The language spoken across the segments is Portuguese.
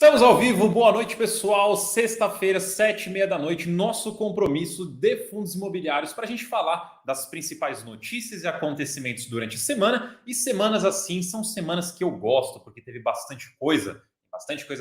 Estamos ao vivo, boa noite pessoal, sexta-feira, 7h30 da noite, nosso compromisso de fundos imobiliários para a gente falar das principais notícias e acontecimentos durante a semana, e semanas assim são semanas que eu gosto, porque teve bastante coisa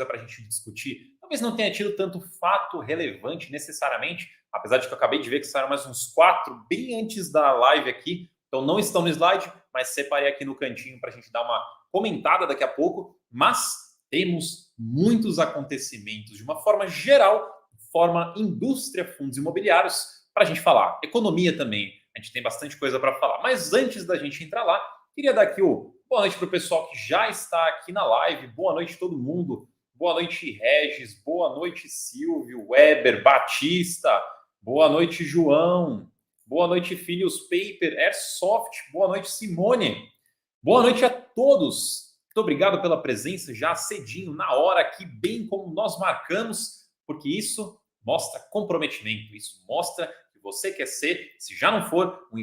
para a gente discutir. Talvez não tenha tido tanto fato relevante necessariamente, apesar de que eu acabei de ver que saíram mais uns 4 bem antes da live aqui, então não estão no slide, mas separei aqui no cantinho para a gente dar uma comentada daqui a pouco, mas temos muitos acontecimentos de uma forma geral, forma indústria, fundos imobiliários, para a gente falar. Economia também, a gente tem bastante coisa para falar. Mas antes da gente entrar lá, queria dar aqui o boa noite para o pessoal que já está aqui na live. Boa noite todo mundo. Boa noite, Regis. Boa noite, Silvio, Weber, Batista. Boa noite, João. Boa noite, Filhos Paper, Airsoft. Boa noite, Simone. Boa noite a todos. Muito obrigado pela presença já cedinho, na hora aqui, bem como nós marcamos, porque isso mostra comprometimento, isso mostra que você quer ser, se já não for, um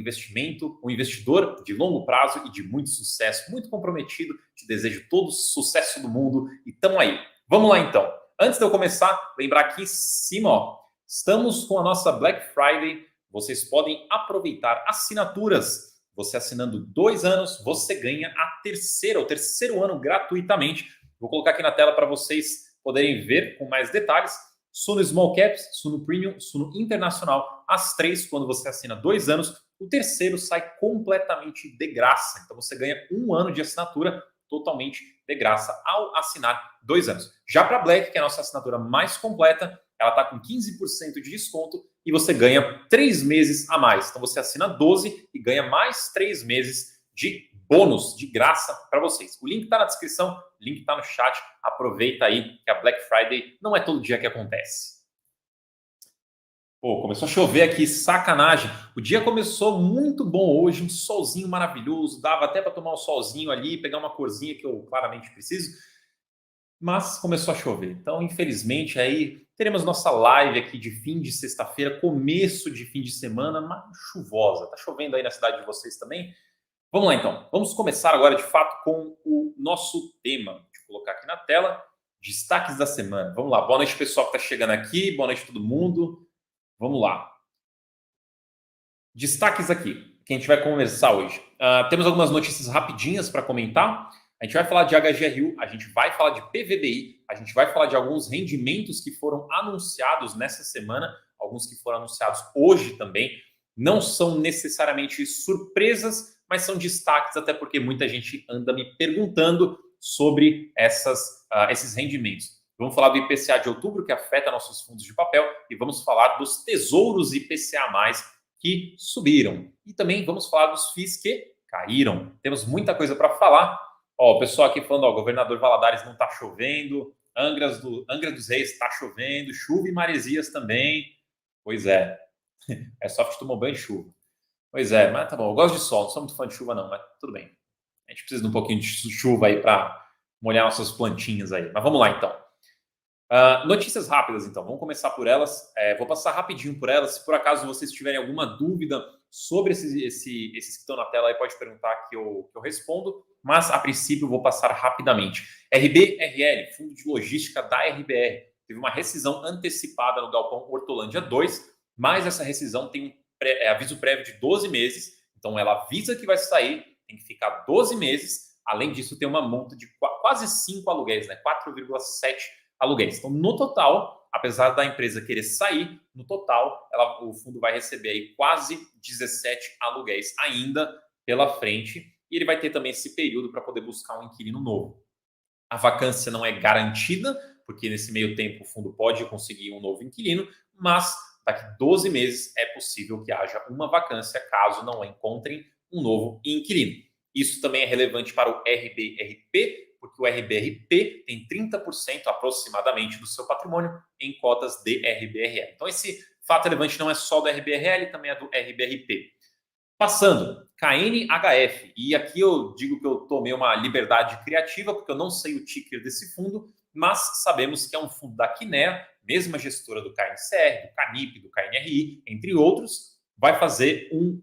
investidor de longo prazo e de muito sucesso, muito comprometido. Te desejo todo o sucesso do mundo e tamo aí. Vamos lá então. Antes de eu começar, lembrar aqui em cima, ó, estamos com a nossa Black Friday. Vocês podem aproveitar assinaturas. Você assinando 2 anos, você ganha o terceiro ano gratuitamente. Vou colocar aqui na tela para vocês poderem ver com mais detalhes. Suno Small Caps, Suno Premium, Suno Internacional, as 3, quando você assina 2 anos, o terceiro sai completamente de graça. Então você ganha 1 ano de assinatura totalmente de graça ao assinar 2 anos. Já para Black, que é a nossa assinatura mais completa, ela está com 15% de desconto e você ganha 3 meses a mais. Então você assina 12 e ganha mais 3 meses de bônus, de graça para vocês. O link está na descrição, o link está no chat. Aproveita aí que a Black Friday não é todo dia que acontece. Pô, começou a chover aqui, sacanagem. O dia começou muito bom hoje, um solzinho maravilhoso. Dava até para tomar um solzinho ali, pegar uma corzinha que eu claramente preciso. Mas começou a chover. Então, infelizmente, aí teremos nossa live aqui de fim de sexta-feira, começo de fim de semana, mas chuvosa. Tá chovendo aí na cidade de vocês também? Vamos lá, então. Vamos começar agora, de fato, com o nosso tema. Deixa eu colocar aqui na tela. Destaques da semana. Vamos lá. Boa noite, pessoal que está chegando aqui. Boa noite, todo mundo. Vamos lá. Destaques aqui, que a gente vai conversar hoje. Temos algumas notícias rapidinhas para comentar. A gente vai falar de HGRU, a gente vai falar de PVBI, a gente vai falar de alguns rendimentos que foram anunciados nessa semana, alguns que foram anunciados hoje também. Não são necessariamente surpresas, mas são destaques, até porque muita gente anda me perguntando sobre esses rendimentos. Vamos falar do IPCA de outubro, que afeta nossos fundos de papel, e vamos falar dos tesouros IPCA+, que subiram. E também vamos falar dos FIIs que caíram. Temos muita coisa para falar. Ó, o pessoal aqui falando, ó, governador Valadares não está chovendo, Angra dos Reis está chovendo, chuva em Maresias também. Pois é, Airsoft tomou banho de chuva. Pois é, mas tá bom, eu gosto de sol, não sou muito fã de chuva não, mas tudo bem. A gente precisa de um pouquinho de chuva aí para molhar nossas plantinhas aí. Mas vamos lá então. Notícias rápidas, então. Vamos começar por elas. Vou passar rapidinho por elas. Se por acaso vocês tiverem alguma dúvida sobre esses que estão na tela, aí pode perguntar que eu respondo. Mas, a princípio, vou passar rapidamente. RBRL, Fundo de Logística da RBR, teve uma rescisão antecipada no Galpão Hortolândia 2, mas essa rescisão tem um aviso prévio de 12 meses. Então, ela avisa que vai sair, tem que ficar 12 meses. Além disso, tem uma multa de quase 5 aluguéis, né? 4,7 aluguéis. Então, no total, apesar da empresa querer sair, no total, o fundo vai receber aí quase 17 aluguéis ainda pela frente. E ele vai ter também esse período para poder buscar um inquilino novo. A vacância não é garantida, porque nesse meio tempo o fundo pode conseguir um novo inquilino, mas daqui 12 meses é possível que haja uma vacância caso não encontrem um novo inquilino. Isso também é relevante para o RBRP, porque o RBRP tem 30% aproximadamente do seu patrimônio em cotas de RBRL. Então esse fato relevante não é só do RBRL, também é do RBRP. Passando, KNHF, e aqui eu digo que eu tomei uma liberdade criativa, porque eu não sei o ticker desse fundo, mas sabemos que é um fundo da Kinea, mesma gestora do KNCR, do Canip, do KNRI, entre outros, vai fazer um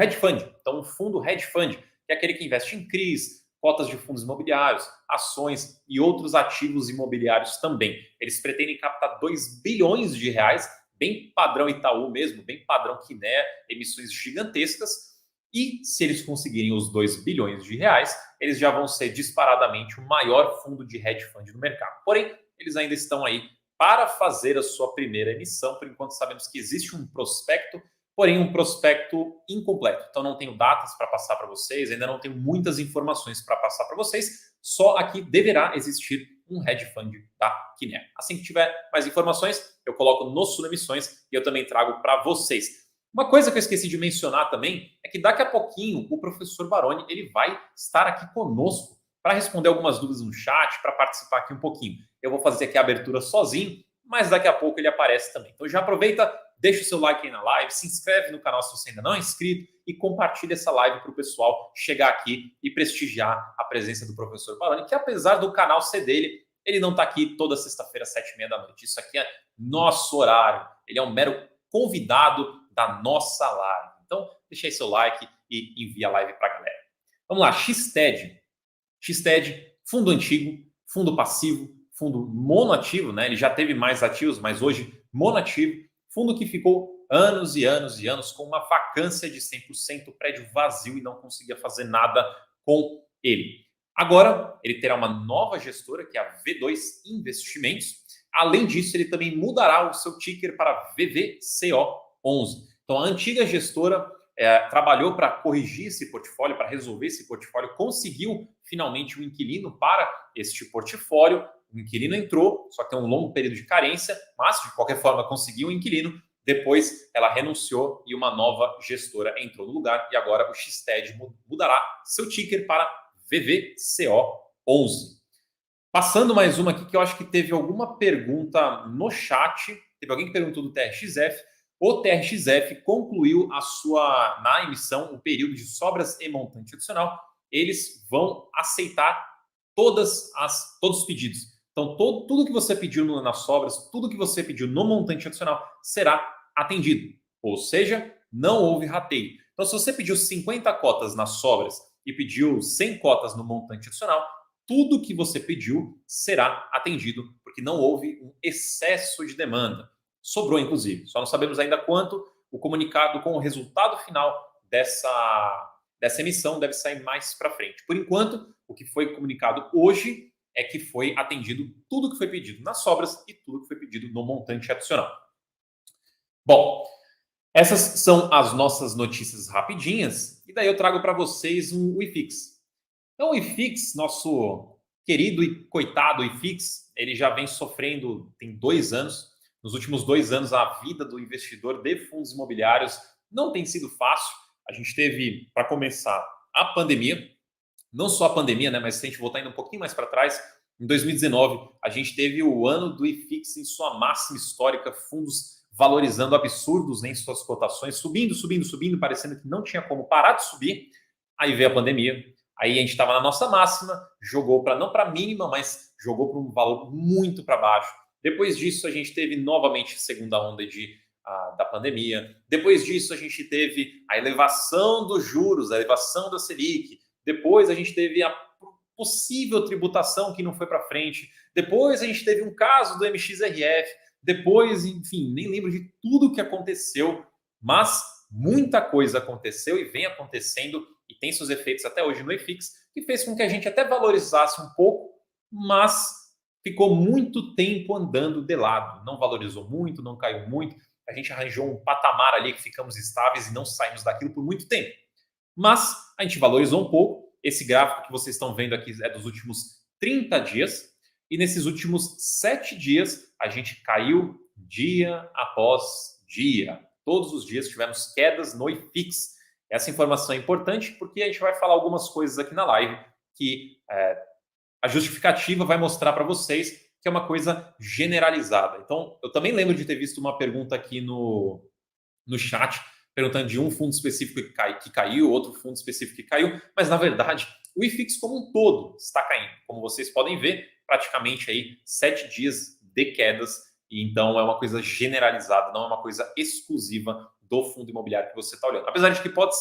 hedge fund, então um fundo hedge fund, que é aquele que investe em CRIs, cotas de fundos imobiliários, ações e outros ativos imobiliários também. Eles pretendem captar 2 bilhões de reais, bem padrão Itaú mesmo, bem padrão Quiné, emissões gigantescas. E se eles conseguirem os 2 bilhões de reais, eles já vão ser disparadamente o maior fundo de hedge fund no mercado. Porém, eles ainda estão aí para fazer a sua primeira emissão. Por enquanto, sabemos que existe um prospecto, porém um prospecto incompleto. Então, não tenho datas para passar para vocês, ainda não tenho muitas informações para passar para vocês. Só aqui deverá existir um hedge fund da Quiné. Assim que tiver mais informações, eu coloco no Sul Emissões e eu também trago para vocês. Uma coisa que eu esqueci de mencionar também é que daqui a pouquinho o professor Baroni ele vai estar aqui conosco para responder algumas dúvidas no chat, para participar aqui um pouquinho. Eu vou fazer aqui a abertura sozinho, mas daqui a pouco ele aparece também. Então já aproveita, deixa o seu like aí na live, se inscreve no canal se você ainda não é inscrito e compartilha essa live para o pessoal chegar aqui e prestigiar a presença do professor Baroni, que apesar do canal ser dele, ele não está aqui toda sexta-feira, 7h30 da noite. Isso aqui é nosso horário. Ele é um mero convidado da nossa live. Então, deixa aí seu like e envia a live para a galera. Vamos lá, XTED. XTED, fundo antigo, fundo passivo, fundo monoativo, né? Ele já teve mais ativos, mas hoje monoativo. Fundo que ficou anos e anos e anos com uma vacância de 100%, prédio vazio e não conseguia fazer nada com ele. Agora, ele terá uma nova gestora, que é a V2 Investimentos. Além disso, ele também mudará o seu ticker para VVCO11. Então, a antiga gestora trabalhou para corrigir esse portfólio, para resolver esse portfólio, conseguiu finalmente um inquilino para este portfólio. O inquilino entrou, só que tem um longo período de carência, mas de qualquer forma conseguiu um inquilino. Depois ela renunciou e uma nova gestora entrou no lugar e agora o XTED mudará seu ticker para VVCO11. Passando mais uma aqui que eu acho que teve alguma pergunta no chat. Teve alguém que perguntou do TRXF. O TRXF concluiu na emissão o período de sobras e montante adicional. Eles vão aceitar todos os pedidos. Então, tudo que você pediu nas sobras, tudo que você pediu no montante adicional será atendido. Ou seja, não houve rateio. Então, se você pediu 50 cotas nas sobras e pediu 100 cotas no montante adicional, tudo que você pediu será atendido, porque não houve um excesso de demanda. Sobrou, inclusive. Só não sabemos ainda quanto. O comunicado com o resultado final dessa emissão deve sair mais para frente. Por enquanto, o que foi comunicado hoje é que foi atendido tudo que foi pedido nas sobras e tudo que foi pedido no montante adicional. Bom, essas são as nossas notícias rapidinhas. E daí eu trago para vocês um IFIX. Então, o IFIX, nosso querido e coitado IFIX, ele já vem sofrendo, tem 2 anos. Nos últimos 2 anos, a vida do investidor de fundos imobiliários não tem sido fácil. A gente teve, para começar, a pandemia. Não só a pandemia, né? Mas se a gente voltar ainda um pouquinho mais para trás, em 2019, a gente teve o ano do IFIX em sua máxima histórica, fundos valorizando absurdos, né, em suas cotações, subindo, parecendo que não tinha como parar de subir. Aí veio a pandemia. Aí a gente estava na nossa máxima, jogou para não para mínima, mas jogou para um valor muito para baixo. Depois disso, a gente teve novamente a segunda onda da pandemia. Depois disso, a gente teve a elevação dos juros, a elevação da Selic. Depois, a gente teve a possível tributação que não foi para frente. Depois, a gente teve um caso do MXRF. Depois, enfim, nem lembro de tudo que aconteceu, mas muita coisa aconteceu e vem acontecendo e tem seus efeitos até hoje no IFIX, que fez com que a gente até valorizasse um pouco, mas ficou muito tempo andando de lado. Não valorizou muito, não caiu muito. A gente arranjou um patamar ali que ficamos estáveis e não saímos daquilo por muito tempo. Mas a gente valorizou um pouco. Esse gráfico que vocês estão vendo aqui é dos últimos 30 dias. E nesses últimos 7 dias, a gente caiu dia após dia. Todos os dias tivemos quedas no IFIX. Essa informação é importante porque a gente vai falar algumas coisas aqui na live que a justificativa vai mostrar para vocês que é uma coisa generalizada. Então, eu também lembro de ter visto uma pergunta aqui no chat, perguntando de um fundo específico que caiu, outro fundo específico que caiu, mas, na verdade, o IFIX como um todo está caindo. Como vocês podem ver, praticamente aí 7 dias de quedas, e então é uma coisa generalizada, não é uma coisa exclusiva do fundo imobiliário que você está olhando. Apesar de que pode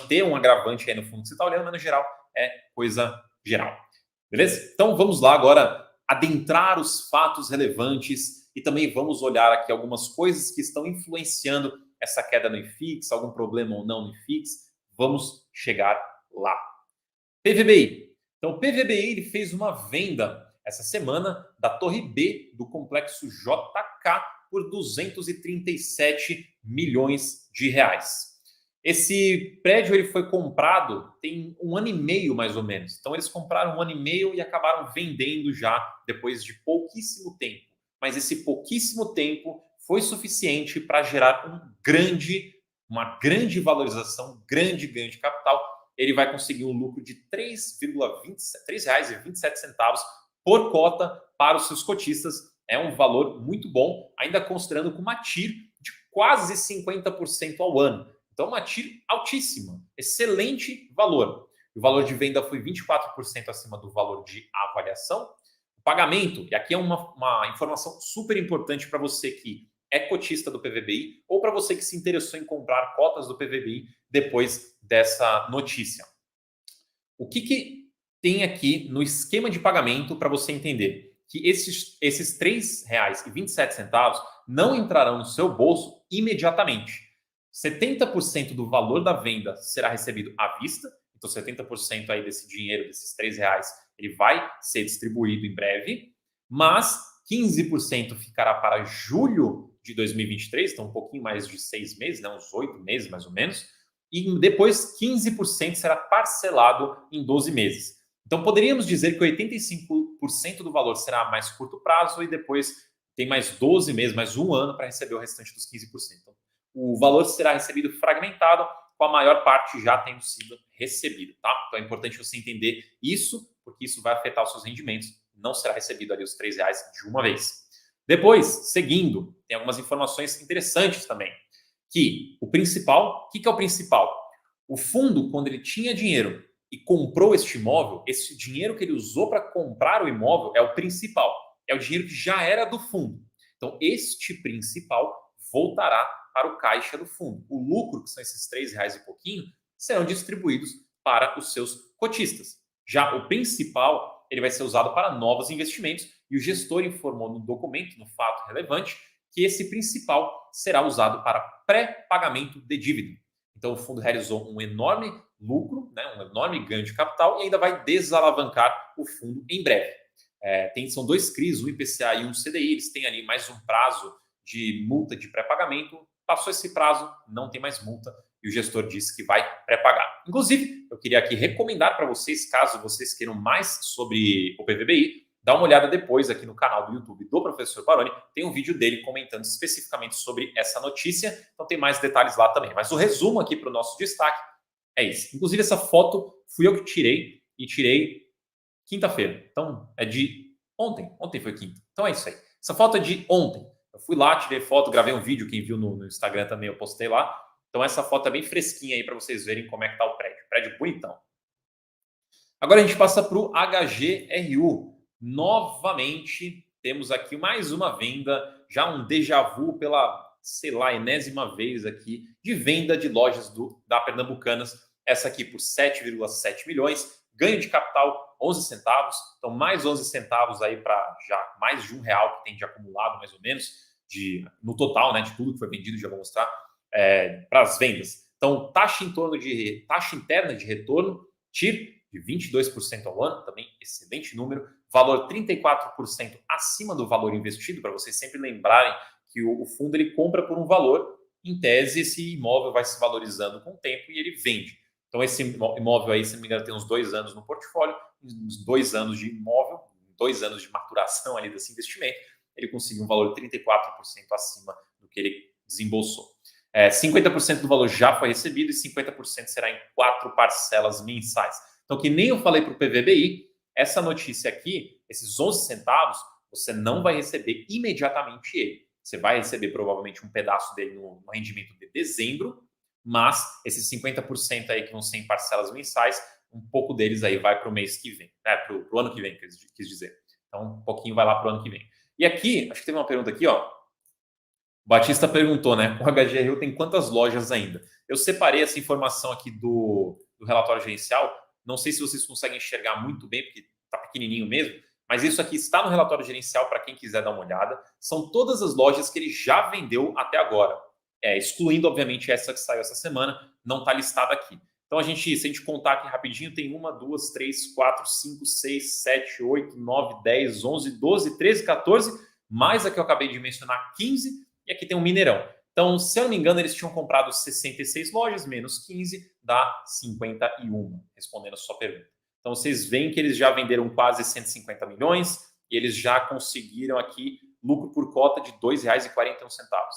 ter um agravante aí no fundo que você está olhando, mas, no geral, é coisa geral. Beleza? Então vamos lá agora adentrar os fatos relevantes e também vamos olhar aqui algumas coisas que estão influenciando essa queda no IFIX, algum problema ou não no IFIX. Vamos chegar lá. PVBI. Então, o PVBI ele fez uma venda essa semana da Torre B do complexo JK por 237 milhões de reais. Esse prédio ele foi comprado tem 1 ano e meio, mais ou menos. Então, eles compraram 1 ano e meio e acabaram vendendo já depois de pouquíssimo tempo. Mas esse pouquíssimo tempo foi suficiente para gerar uma grande valorização, grande ganho de capital. Ele vai conseguir um lucro de R$ 3,27 por cota para os seus cotistas. É um valor muito bom, ainda considerando com uma TIR de quase 50% ao ano. Então, uma TIR altíssima, excelente valor. O valor de venda foi 24% acima do valor de avaliação. O pagamento, e aqui é uma informação super importante para você que é cotista do PVBI ou para você que se interessou em comprar cotas do PVBI depois dessa notícia. O que tem aqui no esquema de pagamento para você entender? Que esses R$ 3,27 não entrarão no seu bolso imediatamente. 70% do valor da venda será recebido à vista, então 70% aí desse dinheiro, desses R$ 3, ele vai ser distribuído em breve, mas 15% ficará para julho de 2023, então um pouquinho mais de 6 meses, né, uns 8 meses mais ou menos, e depois 15% será parcelado em 12 meses. Então poderíamos dizer que 85% do valor será a mais curto prazo e depois tem mais 12 meses, mais um ano para receber o restante dos 15%. Então, o valor será recebido fragmentado, com a maior parte já tendo sido recebida, tá? Então é importante você entender isso, porque isso vai afetar os seus rendimentos. Não será recebido ali os R$ 3 de uma vez. Depois, seguindo, tem algumas informações interessantes também. Que o principal, o que é o principal? O fundo, quando ele tinha dinheiro e comprou este imóvel, esse dinheiro que ele usou para comprar o imóvel é o principal. É o dinheiro que já era do fundo. Então, este principal voltará para o caixa do fundo. O lucro, que são esses R$ 3 e pouquinho, serão distribuídos para os seus cotistas. Já o principal, ele vai ser usado para novos investimentos e o gestor informou no documento, no fato relevante, que esse principal será usado para pré-pagamento de dívida. Então, o fundo realizou um enorme lucro, né, um enorme ganho de capital e ainda vai desalavancar o fundo em breve. São 2 CRIs, um IPCA e um CDI, eles têm ali mais um prazo de multa de pré-pagamento. Passou esse prazo, não tem mais multa e o gestor disse que vai pré-pagar. Inclusive, eu queria aqui recomendar para vocês, caso vocês queiram mais sobre o PVBI, dá uma olhada depois aqui no canal do YouTube do Professor Baroni, tem um vídeo dele comentando especificamente sobre essa notícia, então tem mais detalhes lá também. Mas o resumo aqui para o nosso destaque é isso. Inclusive, essa foto fui eu que tirei, e tirei quinta-feira. Então, é de ontem. Ontem foi quinta. Então é isso aí. Essa foto é de ontem. Eu fui lá, tirei foto, gravei um vídeo, quem viu no Instagram também eu postei lá. Então essa foto é bem fresquinha aí para vocês verem como é que tá o prédio. Prédio bonitão. Agora a gente passa para o HGRU. Novamente, temos aqui mais uma venda, já um déjà vu pela, sei lá, enésima vez aqui, de venda de lojas da Pernambucanas. Essa aqui por 7,7 milhões, ganho de capital 11 centavos, então mais 11 centavos aí para já mais de R$ 1 que tem de acumulado, mais ou menos, no total, né, de tudo que foi vendido, já vou mostrar, para as vendas. Então, taxa interna de retorno, TIR, de 22% ao ano, também excelente número, valor 34% acima do valor investido, para vocês sempre lembrarem que o fundo ele compra por um valor, em tese esse imóvel vai se valorizando com o tempo e ele vende. Então esse imóvel aí, se não me engano, tem uns 2 anos no portfólio, uns 2 anos de imóvel, 2 anos de maturação ali desse investimento, ele conseguiu um valor 34% acima do que ele desembolsou. 50% do valor já foi recebido e 50% será em 4 parcelas mensais. Então, que nem eu falei para o PVBI, essa notícia aqui, esses 11 centavos, você não vai receber imediatamente ele. Você vai receber provavelmente um pedaço dele no rendimento de dezembro, mas esses 50% aí que vão ser em parcelas mensais, um pouco deles aí vai para o mês que vem, né? Para o ano que vem, quis dizer. Então, um pouquinho vai lá para o ano que vem. E aqui, acho que teve uma pergunta aqui, ó. O Batista perguntou, né? O HGRU tem quantas lojas ainda? Eu separei essa informação aqui do relatório gerencial. Não sei se vocês conseguem enxergar muito bem, porque está pequenininho mesmo, mas isso aqui está no relatório gerencial para quem quiser dar uma olhada. São todas as lojas que ele já vendeu até agora, excluindo, obviamente, essa que saiu essa semana, não está listada aqui. Então, se a gente contar aqui rapidinho, tem 1, 2, 3, 4, 5, 6, 7, 8, 9, 10, 11, 12, 13, 14, mais a que eu acabei de mencionar, 15, e aqui tem um Mineirão. Então, se eu não me engano, eles tinham comprado 66 lojas, menos 15, dá 51, respondendo a sua pergunta. Então, vocês veem que eles já venderam quase 150 milhões e eles já conseguiram aqui lucro por cota de R$ 2,41.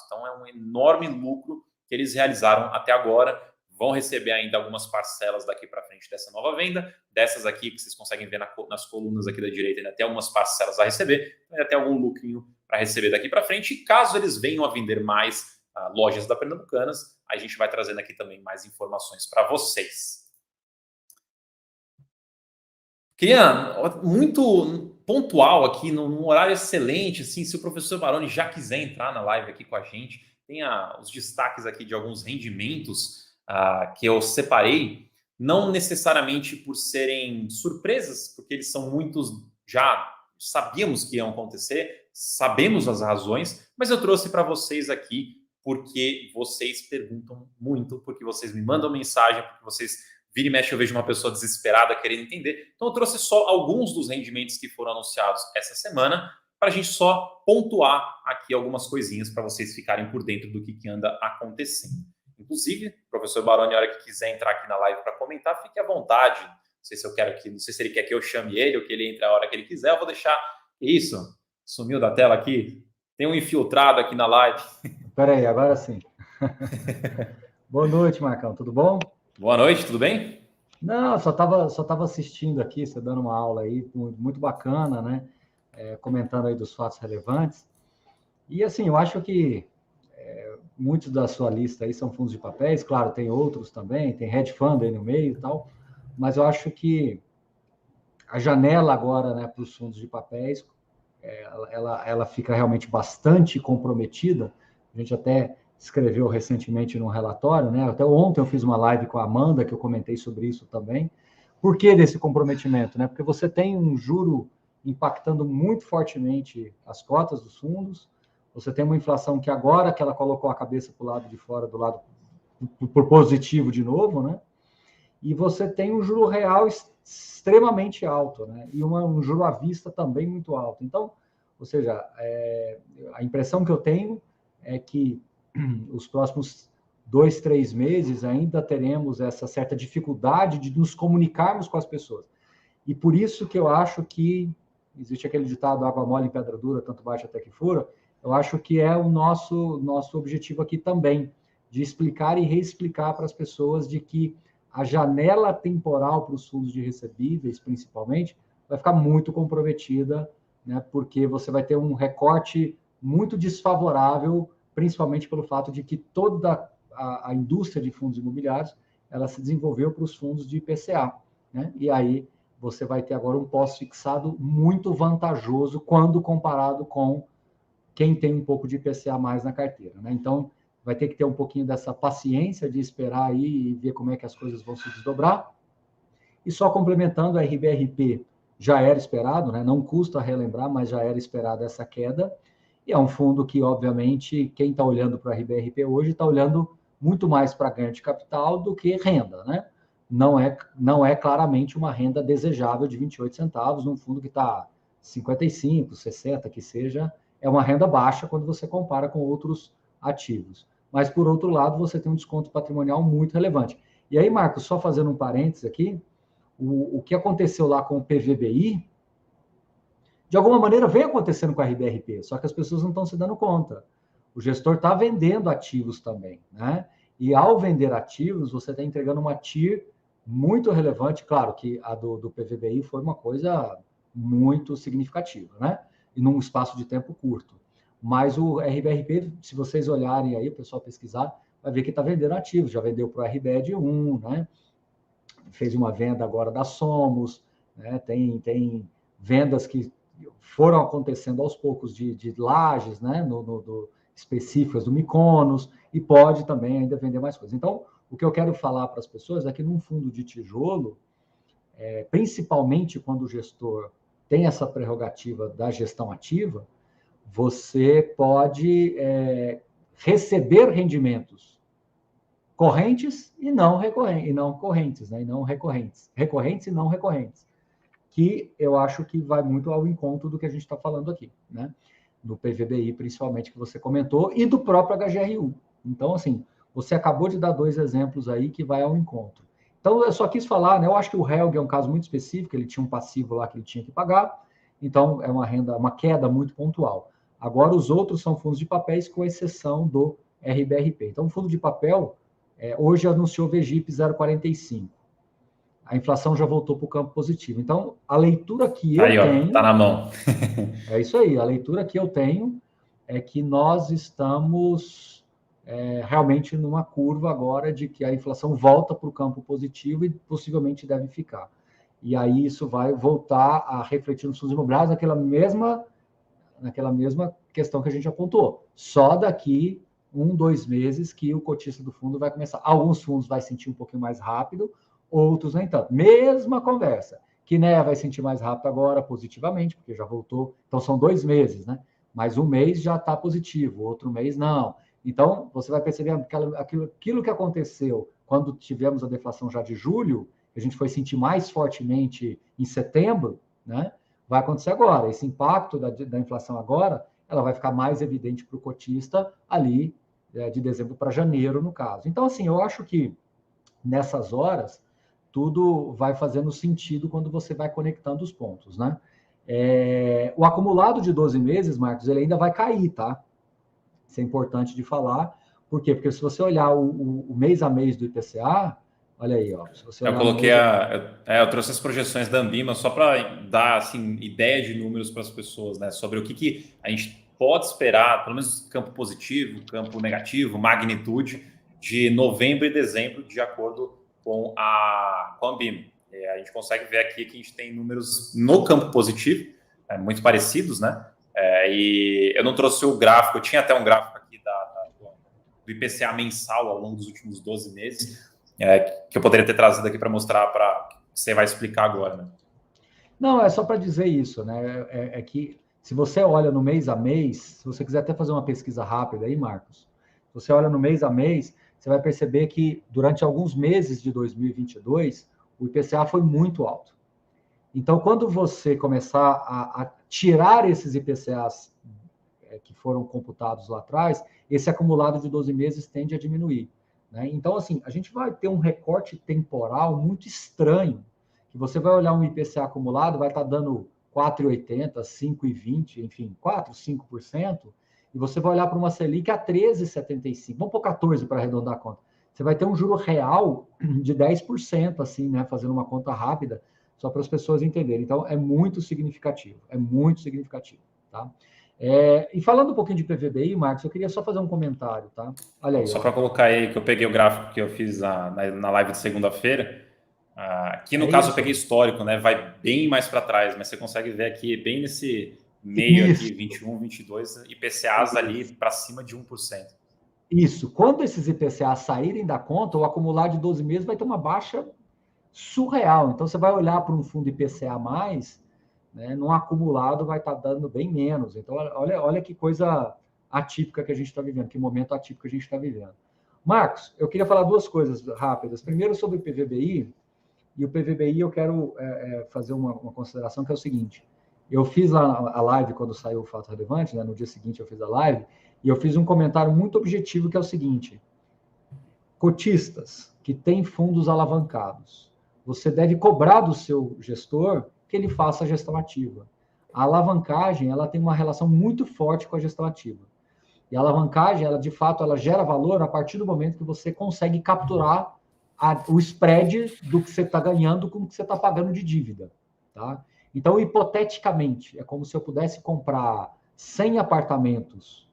Então, é um enorme lucro que eles realizaram até agora. Vão receber ainda algumas parcelas daqui para frente dessa nova venda. Dessas aqui que vocês conseguem ver nas colunas aqui da direita, ainda tem algumas parcelas a receber. Ainda tem algum lucrinho para receber daqui para frente. E caso eles venham a vender mais lojas da Pernambucanas, a gente vai trazendo aqui também mais informações para vocês. Queria muito pontual aqui, num horário excelente, assim, se o professor Baroni já quiser entrar na live aqui com a gente, tem os destaques aqui de alguns rendimentos que eu separei, não necessariamente por serem surpresas, porque eles são muitos, já sabíamos que iam acontecer, sabemos as razões, mas eu trouxe para vocês aqui porque vocês perguntam muito, porque vocês me mandam mensagem, porque vocês vira e mexe eu vejo uma pessoa desesperada querendo entender. Então eu trouxe só alguns dos rendimentos que foram anunciados essa semana, para a gente só pontuar aqui algumas coisinhas para vocês ficarem por dentro do que anda acontecendo. Inclusive, professor Baroni, a hora que quiser entrar aqui na live para comentar, fique à vontade. Não sei se ele quer que eu chame ele ou que ele entre a hora que ele quiser. Eu vou deixar isso. Sumiu da tela aqui. Tem um infiltrado aqui na live. Espera aí, agora sim. Boa noite, Marcão. Tudo bom? Boa noite, tudo bem? Não, só tava assistindo aqui, você dando uma aula aí, muito bacana, né? Comentando aí dos fatos relevantes. E assim, eu acho que muitos da sua lista aí são fundos de papéis, claro, tem outros também, tem hedge fund aí no meio e tal, mas eu acho que a janela agora, né, para os fundos de papéis, ela fica realmente bastante comprometida. A gente até escreveu recentemente num relatório, né? Até ontem eu fiz uma live com a Amanda, que eu comentei sobre isso também. Por que desse comprometimento, né? Porque você tem um juro impactando muito fortemente as cotas dos fundos, você tem uma inflação que agora que ela colocou a cabeça para o lado de fora, do lado por positivo de novo, né? E você tem um juro real extremamente alto, né? E um juro à vista também muito alto. Então, ou seja, a impressão que eu tenho é que os próximos 2, 3 meses ainda teremos essa certa dificuldade de nos comunicarmos com as pessoas. E por isso que eu acho que existe aquele ditado, água mole em pedra dura, tanto bate até que fura. Eu acho que é o nosso objetivo aqui também, de explicar e reexplicar para as pessoas de que a janela temporal para os fundos de recebíveis, principalmente, vai ficar muito comprometida, né, porque você vai ter um recorte muito desfavorável, principalmente pelo fato de que toda a indústria de fundos imobiliários ela se desenvolveu para os fundos de IPCA, né? E aí você vai ter agora um pós-fixado muito vantajoso quando comparado com quem tem um pouco de IPCA mais na carteira, né? Então, vai ter que ter um pouquinho dessa paciência de esperar aí e ver como é que as coisas vão se desdobrar. E só complementando, a RBRP já era esperado, né? Não custa relembrar, mas já era esperada essa queda. E é um fundo que, obviamente, quem está olhando para a RBRP hoje está olhando muito mais para ganho de capital do que renda, né? Não é claramente uma renda desejável de 28 centavos num fundo que está 55, 60, que seja, é uma renda baixa quando você compara com outros ativos. Mas, por outro lado, você tem um desconto patrimonial muito relevante. E aí, Marcos, só fazendo um parênteses aqui, o que aconteceu lá com o PVBI, de alguma maneira vem acontecendo com a RBRP, só que as pessoas não estão se dando conta. O gestor está vendendo ativos também, né? E ao vender ativos, você está entregando uma TIR muito relevante. Claro que a do PVBI foi uma coisa muito significativa, né? E num espaço de tempo curto. Mas o RBRP, se vocês olharem aí, o pessoal pesquisar, vai ver que está vendendo ativos. Já vendeu para o RBED 1, né? Fez uma venda agora da Somos, né? Tem vendas que foram acontecendo aos poucos de lajes, né? Específicas do Mykonos, e pode também ainda vender mais coisas. Então, o que eu quero falar para as pessoas é que num fundo de tijolo, principalmente quando o gestor tem essa prerrogativa da gestão ativa, você pode receber rendimentos correntes e não recorrentes, e não correntes, né? E não recorrentes, recorrentes e não recorrentes, que eu acho que vai muito ao encontro do que a gente está falando aqui, né? Do PVBI, principalmente, que você comentou, e do próprio HGRU. Então, assim, você acabou de dar 2 exemplos aí que vai ao encontro. Então, eu só quis falar, né? Eu acho que o Helg é um caso muito específico, ele tinha um passivo lá que ele tinha que pagar, então é uma queda muito pontual. Agora, os outros são fundos de papéis, com exceção do RBRP. Então, o fundo de papel, hoje anunciou VGIP 0,45. A inflação já voltou para o campo positivo. Então, a leitura que eu tenho... Tá na mão. É isso aí. A leitura que eu tenho é que nós estamos realmente numa curva agora de que a inflação volta para o campo positivo e possivelmente deve ficar. E aí isso vai voltar a refletir nos fundos imobiliários naquela mesma questão que a gente apontou. Só daqui 1-2 meses que o cotista do fundo vai começar. Alguns fundos vai sentir um pouquinho mais rápido, outros nem tanto. Mesma conversa. Kinea vai sentir mais rápido agora, positivamente, porque já voltou. Então, são 2 meses, né? Mas um mês já está positivo, outro mês não. Então, você vai perceber aquilo que aconteceu quando tivemos a deflação já de julho, que a gente foi sentir mais fortemente em setembro, né? Vai acontecer agora. Esse impacto da inflação agora, ela vai ficar mais evidente para o cotista ali de dezembro para janeiro, no caso. Então, assim, eu acho que nessas horas, tudo vai fazendo sentido quando você vai conectando os pontos, né? O acumulado de 12 meses, Marcos, ele ainda vai cair, tá? Isso é importante de falar. Por quê? Porque se você olhar o mês a mês do IPCA, olha aí, ó. Se você olhar eu coloquei eu trouxe as projeções da Ambima só para dar assim, ideia de números para as pessoas, né? Sobre o que a gente pode esperar, pelo menos campo positivo, campo negativo, magnitude de novembro e dezembro, de acordo com a Ambima. A gente consegue ver aqui que a gente tem números no campo positivo, muito parecidos, né? E eu não trouxe o gráfico, eu tinha até um gráfico aqui do IPCA mensal ao longo dos últimos 12 meses, que eu poderia ter trazido aqui para mostrar, para você vai explicar agora, né? Não, é só para dizer isso, né? Que se você olha no mês a mês, se você quiser até fazer uma pesquisa rápida aí, Marcos, se você olha no mês a mês, você vai perceber que durante alguns meses de 2022, o IPCA foi muito alto. Então, quando você começar a tirar esses IPCAs que foram computados lá atrás, esse acumulado de 12 meses tende a diminuir, né? Então, assim, a gente vai ter um recorte temporal muito estranho, que você vai olhar um IPCA acumulado, vai estar dando 4,80, 5,20, enfim, 4, 5%, e você vai olhar para uma Selic a 13,75, vamos pôr 14 para arredondar a conta. Você vai ter um juro real de 10%, assim, né? Fazendo uma conta rápida, só para as pessoas entenderem. Então, é muito significativo, tá? E falando um pouquinho de PVBI, Marcos, eu queria só fazer um comentário, tá? Olha aí. Só para colocar aí que eu peguei o gráfico que eu fiz na live de segunda-feira. Aqui, no caso, eu peguei histórico, né? Vai bem mais para trás, mas você consegue ver aqui, bem nesse meio aqui, 21, 22, IPCAs ali para cima de 1%. Isso. Quando esses IPCAs saírem da conta, o acumulado de 12 meses vai ter uma baixa surreal. Então, você vai olhar para um fundo IPCA+, né, num acumulado vai estar dando bem menos. Então, olha que coisa atípica que a gente está vivendo, que momento atípico a gente está vivendo. Marcos, eu queria falar 2 coisas rápidas. Primeiro, sobre o PVBI. E o PVBI eu quero fazer uma consideração que é o seguinte. Eu fiz a live quando saiu o Fato Relevante, né, no dia seguinte eu fiz a live, e eu fiz um comentário muito objetivo que é o seguinte. Cotistas que têm fundos alavancados, você deve cobrar do seu gestor que ele faça a gestão ativa. A alavancagem, ela tem uma relação muito forte com a gestão ativa. E a alavancagem, ela de fato, ela gera valor a partir do momento que você consegue capturar o spread do que você está ganhando com o que você está pagando de dívida, tá? Então, hipoteticamente, é como se eu pudesse comprar 100 apartamentos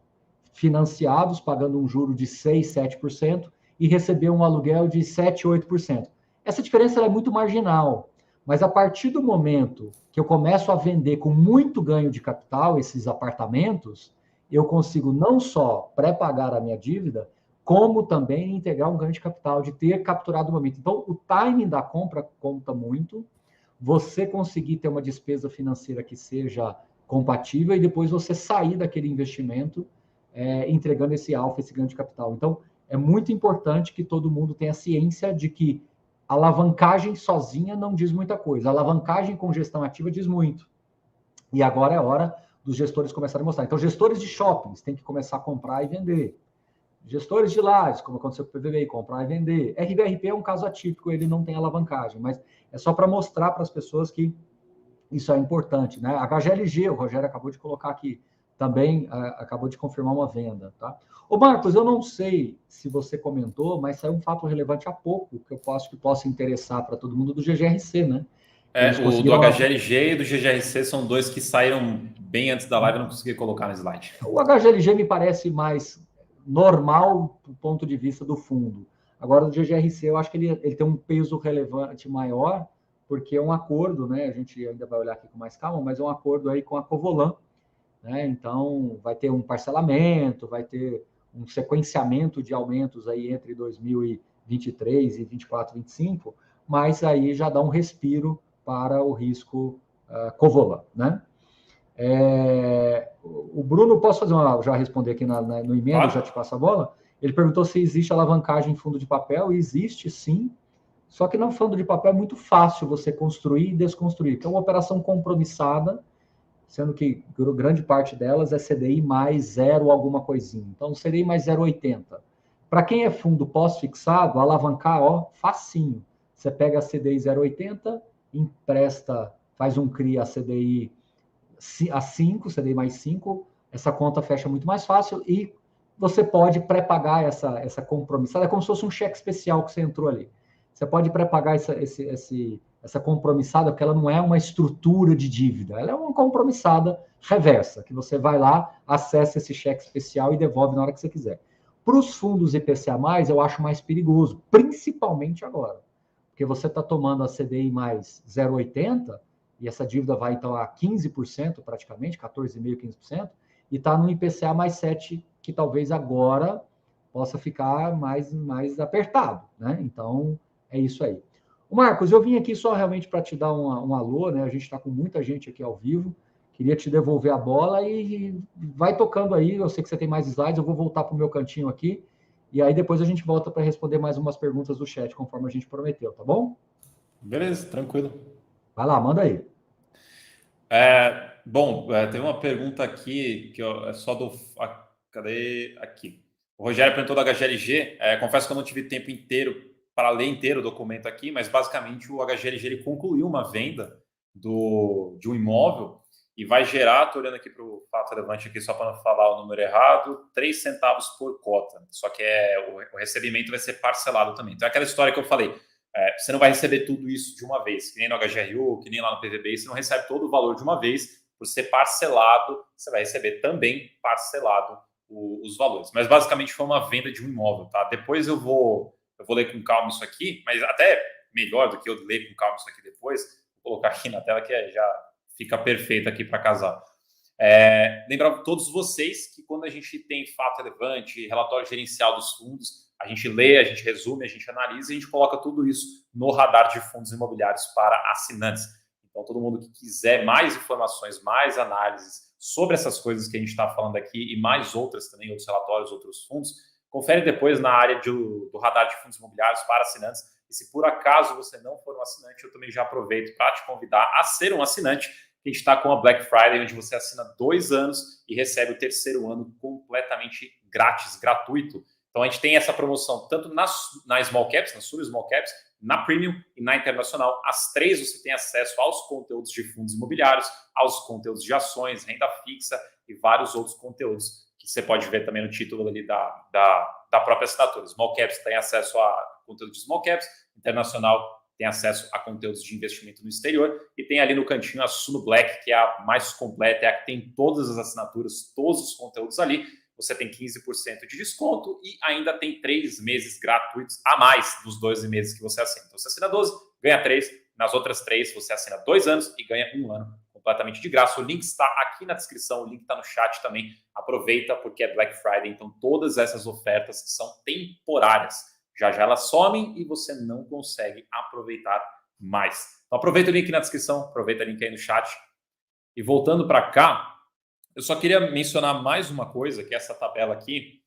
financiados, pagando um juro de 6, 7%, e receber um aluguel de 7, 8%. Essa diferença é muito marginal, mas a partir do momento que eu começo a vender com muito ganho de capital esses apartamentos, eu consigo não só pré-pagar a minha dívida, como também integrar um ganho de capital, de ter capturado o momento. Então, o timing da compra conta muito, você conseguir ter uma despesa financeira que seja compatível e depois você sair daquele investimento entregando esse alfa, esse ganho de capital. Então, é muito importante que todo mundo tenha ciência de que a alavancagem sozinha não diz muita coisa. A alavancagem com gestão ativa diz muito. E agora é hora dos gestores começarem a mostrar. Então, gestores de shoppings têm que começar a comprar e vender. Gestores de lajes, como aconteceu com o PVBI, comprar e vender. RBRP é um caso atípico, ele não tem alavancagem, mas é só para mostrar para as pessoas que isso é importante, né? HGLG, o Rogério acabou de colocar aqui, também acabou de confirmar uma venda, tá? Ô Marcos, eu não sei se você comentou, mas saiu um fato relevante há pouco, que eu acho que possa interessar para todo mundo, do GGRC, né? Eles O do conseguiram... HGLG e do GGRC são dois que saíram bem antes da live, eu não consegui colocar no slide. O HGLG me parece mais normal do ponto de vista do fundo. Agora, o GGRC, eu acho que ele tem um peso relevante maior, porque é um acordo, né? A gente ainda vai olhar aqui com mais calma, mas é um acordo aí com a Covolan, né? Então, vai ter um parcelamento, vai ter um sequenciamento de aumentos aí entre 2023 e 24, 25, mas aí já dá um respiro para o risco Covolan, né? O Bruno, posso fazer já responder aqui no e-mail, claro. Já te passo a bola? Ele perguntou se existe alavancagem em fundo de papel. Existe, sim. Só que no fundo de papel é muito fácil você construir e desconstruir. É uma operação compromissada, sendo que grande parte delas é CDI mais zero alguma coisinha. Então, CDI mais 0,80. Para quem é fundo pós-fixado, alavancar, facinho. Você pega a CDI 0,80, empresta, faz um CRI a CDI a 5, CDI mais 5, essa conta fecha muito mais fácil e você pode pré-pagar essa compromissada, é como se fosse um cheque especial que você entrou ali. Você pode pré-pagar essa compromissada, porque ela não é uma estrutura de dívida, ela é uma compromissada reversa, que você vai lá, acessa esse cheque especial e devolve na hora que você quiser. Para os fundos IPCA+, eu acho mais perigoso, principalmente agora, porque você está tomando a CDI mais 0,80, e essa dívida vai, então, a 15% praticamente, 14,5%, 15%, e está no IPCA mais 7%, que talvez agora possa ficar mais apertado, né? Então, é isso aí. Marcos, eu vim aqui só realmente para te dar um alô, né? A gente está com muita gente aqui ao vivo, queria te devolver a bola e vai tocando aí, eu sei que você tem mais slides, eu vou voltar para o meu cantinho aqui, e aí depois a gente volta para responder mais umas perguntas do chat, conforme a gente prometeu, tá bom? Beleza, tranquilo. Vai lá, manda aí. Teve uma pergunta aqui que é só do... cadê? Aqui. O Rogério perguntou da HGLG. Confesso que eu não tive tempo inteiro para ler inteiro o documento aqui, mas basicamente o HGLG ele concluiu uma venda de um imóvel e vai gerar, estou olhando aqui para o fato relevante aqui só para não falar o número errado, 3 centavos por cota. Só que o recebimento vai ser parcelado também. Então é aquela história que eu falei. Você não vai receber tudo isso de uma vez, que nem no HGRU, que nem lá no PVBI, você não recebe todo o valor de uma vez, por ser parcelado, você vai receber também parcelado os valores. Mas basicamente foi uma venda de um imóvel, tá? Depois eu vou ler com calma isso aqui, mas até melhor do que eu ler com calma isso aqui depois, vou colocar aqui na tela que já fica perfeito aqui para casar. Lembrar todos vocês que quando a gente tem fato relevante, relatório gerencial dos fundos, a gente lê, a gente resume, a gente analisa e a gente coloca tudo isso no radar de fundos imobiliários para assinantes. Então, todo mundo que quiser mais informações, mais análises sobre essas coisas que a gente está falando aqui e mais outras também, outros relatórios, outros fundos, confere depois na área do radar de fundos imobiliários para assinantes. E se por acaso você não for um assinante, eu também já aproveito para te convidar a ser um assinante. A gente está com a Black Friday, onde você assina 2 anos e recebe o 3º ano completamente grátis, gratuito. Então, a gente tem essa promoção tanto na Small Caps, na Sub Small Caps, na Premium e na Internacional. As 3 você tem acesso aos conteúdos de fundos imobiliários, aos conteúdos de ações, renda fixa e vários outros conteúdos que você pode ver também no título ali da própria assinatura. Small Caps tem acesso a conteúdo de Small Caps, Internacional tem acesso a conteúdos de investimento no exterior e tem ali no cantinho a Suno Black, que é a mais completa, é a que tem todas as assinaturas, todos os conteúdos ali. Você tem 15% de desconto e ainda tem 3 meses gratuitos a mais dos 12 meses que você assina. Então, você assina 12, ganha 3. Nas outras 3, você assina 2 anos e ganha 1 ano completamente de graça. O link está aqui na descrição, o link está no chat também. Aproveita porque é Black Friday, então todas essas ofertas são temporárias. Já elas somem e você não consegue aproveitar mais. Então aproveita o link na descrição, aproveita o link aí no chat. E voltando para cá, eu só queria mencionar mais uma coisa, que é essa tabela aqui.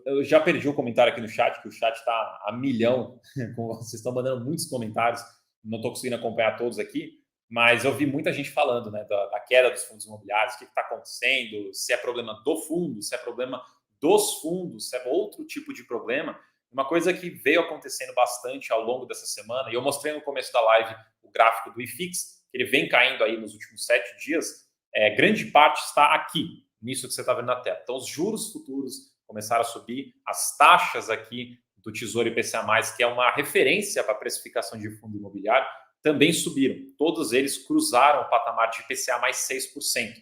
Eu já perdi o comentário aqui no chat, que o chat está a milhão. Vocês estão mandando muitos comentários, não estou conseguindo acompanhar todos aqui, mas eu vi muita gente falando, né, da queda dos fundos imobiliários, o que está acontecendo, se é problema do fundo, se é problema dos fundos, se é outro tipo de problema. Uma coisa que veio acontecendo bastante ao longo dessa semana, e eu mostrei no começo da live o gráfico do IFIX, que ele vem caindo aí nos últimos 7 dias, grande parte está aqui, nisso que você está vendo na tela. Então, os juros futuros começaram a subir, as taxas aqui do Tesouro IPCA+, que é uma referência para a precificação de fundo imobiliário, também subiram. Todos eles cruzaram o patamar de IPCA mais 6%.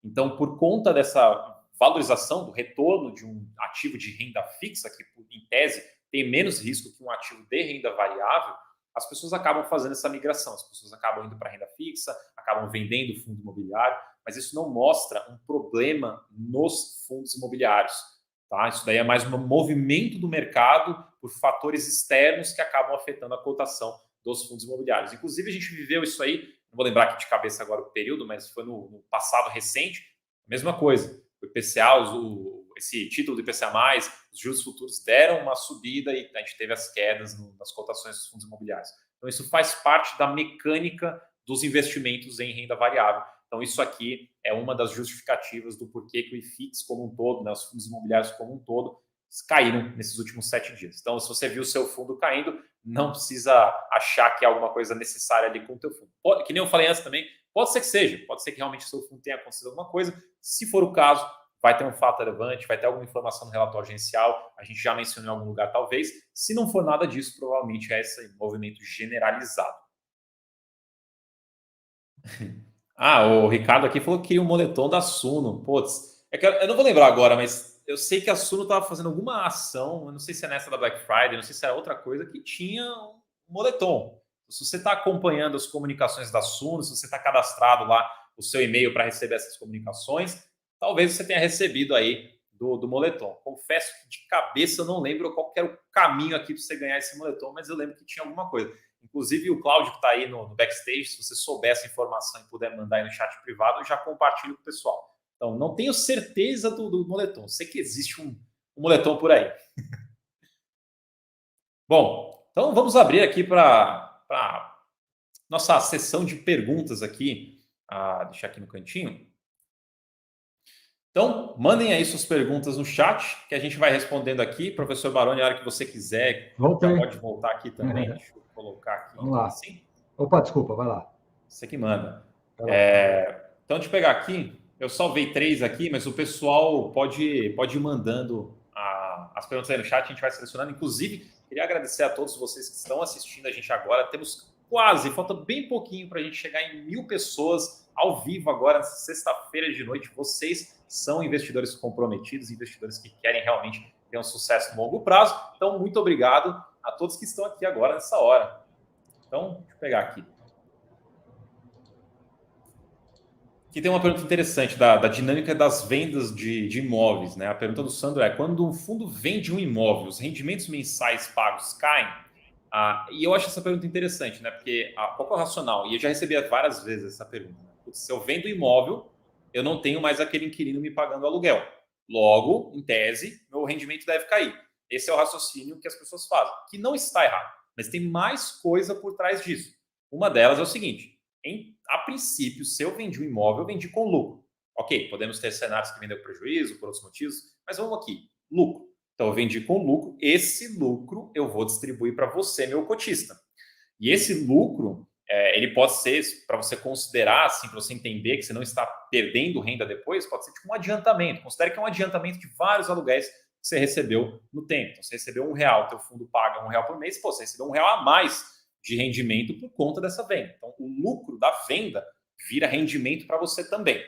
Então, por conta dessa valorização do retorno de um ativo de renda fixa, que em tese tem menos risco que um ativo de renda variável, as pessoas acabam fazendo essa migração, as pessoas acabam indo para renda fixa, acabam vendendo fundo imobiliário, mas isso não mostra um problema nos fundos imobiliários. Tá? Isso daí é mais um movimento do mercado por fatores externos que acabam afetando a cotação dos fundos imobiliários. Inclusive, a gente viveu isso aí, não vou lembrar aqui de cabeça agora o período, mas foi no passado recente, a mesma coisa. O IPCA, esse título do IPCA+, os juros futuros deram uma subida e a gente teve as quedas nas cotações dos fundos imobiliários. Então, isso faz parte da mecânica dos investimentos em renda variável. Então, isso aqui é uma das justificativas do porquê que o IFIX como um todo, né, os fundos imobiliários como um todo, caíram nesses últimos 7 dias. Então, se você viu o seu fundo caindo, não precisa achar que é alguma coisa necessária ali com o teu fundo. Que nem eu falei antes também, pode ser que seja, pode ser que realmente o seu fundo tenha acontecido alguma coisa. Se for o caso, vai ter um fato relevante, vai ter alguma informação no relatório agencial, a gente já mencionou em algum lugar talvez. Se não for nada disso, provavelmente é esse movimento generalizado. O Ricardo aqui falou que queria um moletom da Suno. Putz, eu não vou lembrar agora, mas eu sei que a Suno estava fazendo alguma ação, eu não sei se é nessa da Black Friday, não sei se era outra coisa, que tinha um moletom. Se você está acompanhando as comunicações da Suno, se você está cadastrado lá o seu e-mail para receber essas comunicações, talvez você tenha recebido aí do moletom. Confesso que de cabeça eu não lembro qual que era o caminho aqui para você ganhar esse moletom, mas eu lembro que tinha alguma coisa. Inclusive o Cláudio que está aí no backstage, se você souber essa informação e puder mandar aí no chat privado, eu já compartilho com o pessoal. Então, não tenho certeza do moletom. Sei que existe um moletom por aí. Bom, então vamos abrir aqui para nossa sessão de perguntas aqui. Deixar aqui no cantinho. Então, mandem aí suas perguntas no chat, que a gente vai respondendo aqui. Professor Baroni, a hora que você quiser, já pode voltar aqui também. Deixa eu colocar aqui. Vamos lá. Assim. Opa, desculpa, vai lá. Você que manda. Então, deixa eu pegar aqui. Eu salvei 3 aqui, mas o pessoal pode ir mandando as perguntas aí no chat, a gente vai selecionando. Inclusive, queria agradecer a todos vocês que estão assistindo a gente agora. Temos falta bem pouquinho para a gente chegar em 1000 pessoas ao vivo agora, sexta-feira de noite. Vocês são investidores comprometidos, investidores que querem realmente ter um sucesso no longo prazo. Então, muito obrigado a todos que estão aqui agora nessa hora. Então, deixa eu pegar aqui. Aqui tem uma pergunta interessante da dinâmica das vendas de imóveis, né? A pergunta do Sandro é: quando um fundo vende um imóvel, os rendimentos mensais pagos caem? E eu acho essa pergunta interessante, né? Porque qual é o racional? E eu já recebi várias vezes essa pergunta. Se eu vendo imóvel, eu não tenho mais aquele inquilino me pagando aluguel. Logo, em tese, meu rendimento deve cair. Esse é o raciocínio que as pessoas fazem, que não está errado, mas tem mais coisa por trás disso. Uma delas é o seguinte: a princípio, se eu vendi um imóvel, eu vendi com lucro. Ok, podemos ter cenários que vendeu prejuízo por outros motivos, mas vamos aqui, lucro. Então, eu vendi com lucro, esse lucro eu vou distribuir para você, meu cotista. E esse lucro, ele pode ser, para você considerar, assim, para você entender que você não está perdendo renda depois, pode ser tipo um adiantamento. Considere que é um adiantamento de vários aluguéis que você recebeu no tempo. Então, você recebeu R$1, teu fundo paga R$1 por mês, você recebeu R$1 a mais de rendimento por conta dessa venda. Então, o lucro da venda vira rendimento para você também.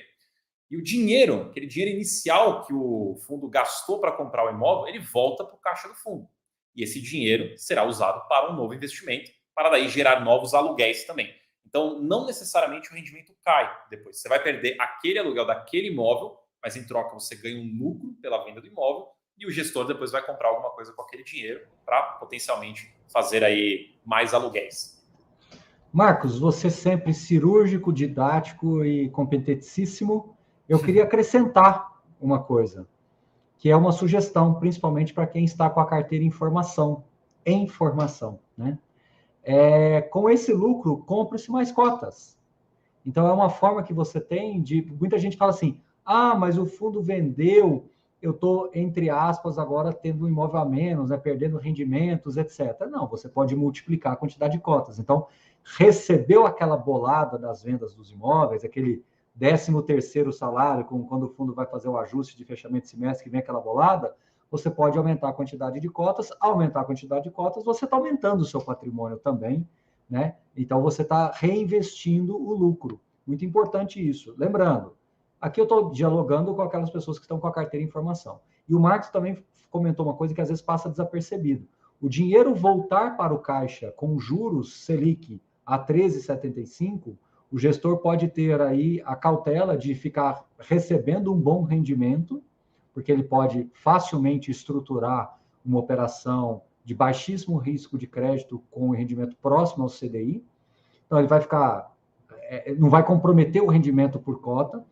E o dinheiro, aquele dinheiro inicial que o fundo gastou para comprar o imóvel, ele volta para o caixa do fundo. E esse dinheiro será usado para um novo investimento, para daí gerar novos aluguéis também. Então, não necessariamente o rendimento cai depois. Você vai perder aquele aluguel daquele imóvel, mas em troca você ganha um lucro pela venda do imóvel e o gestor depois vai comprar alguma coisa com aquele dinheiro para potencialmente fazer aí mais aluguéis. Marcos, você sempre cirúrgico, didático e competentíssimo. Eu queria acrescentar uma coisa, que é uma sugestão, principalmente para quem está com a carteira em formação, né? Com esse lucro, compre-se mais cotas. Então, é uma forma que você tem de... Muita gente fala assim, mas o fundo vendeu, eu estou, entre aspas, agora tendo um imóvel a menos, né, perdendo rendimentos, etc. Não, você pode multiplicar a quantidade de cotas. Então, recebeu aquela bolada das vendas dos imóveis, aquele 13º salário, quando o fundo vai fazer o ajuste de fechamento de semestre, que vem aquela bolada, você pode aumentar a quantidade de cotas. Aumentar a quantidade de cotas, você está aumentando o seu patrimônio também, né? Então, você está reinvestindo o lucro. Muito importante isso. Lembrando, aqui eu estou dialogando com aquelas pessoas que estão com a carteira em formação. E o Marcos também comentou uma coisa que às vezes passa desapercebido. O dinheiro voltar para o caixa com juros Selic a 13,75, o gestor pode ter aí a cautela de ficar recebendo um bom rendimento, porque ele pode facilmente estruturar uma operação de baixíssimo risco de crédito com um rendimento próximo ao CDI. Então, ele vai ficar, não vai comprometer o rendimento por cota,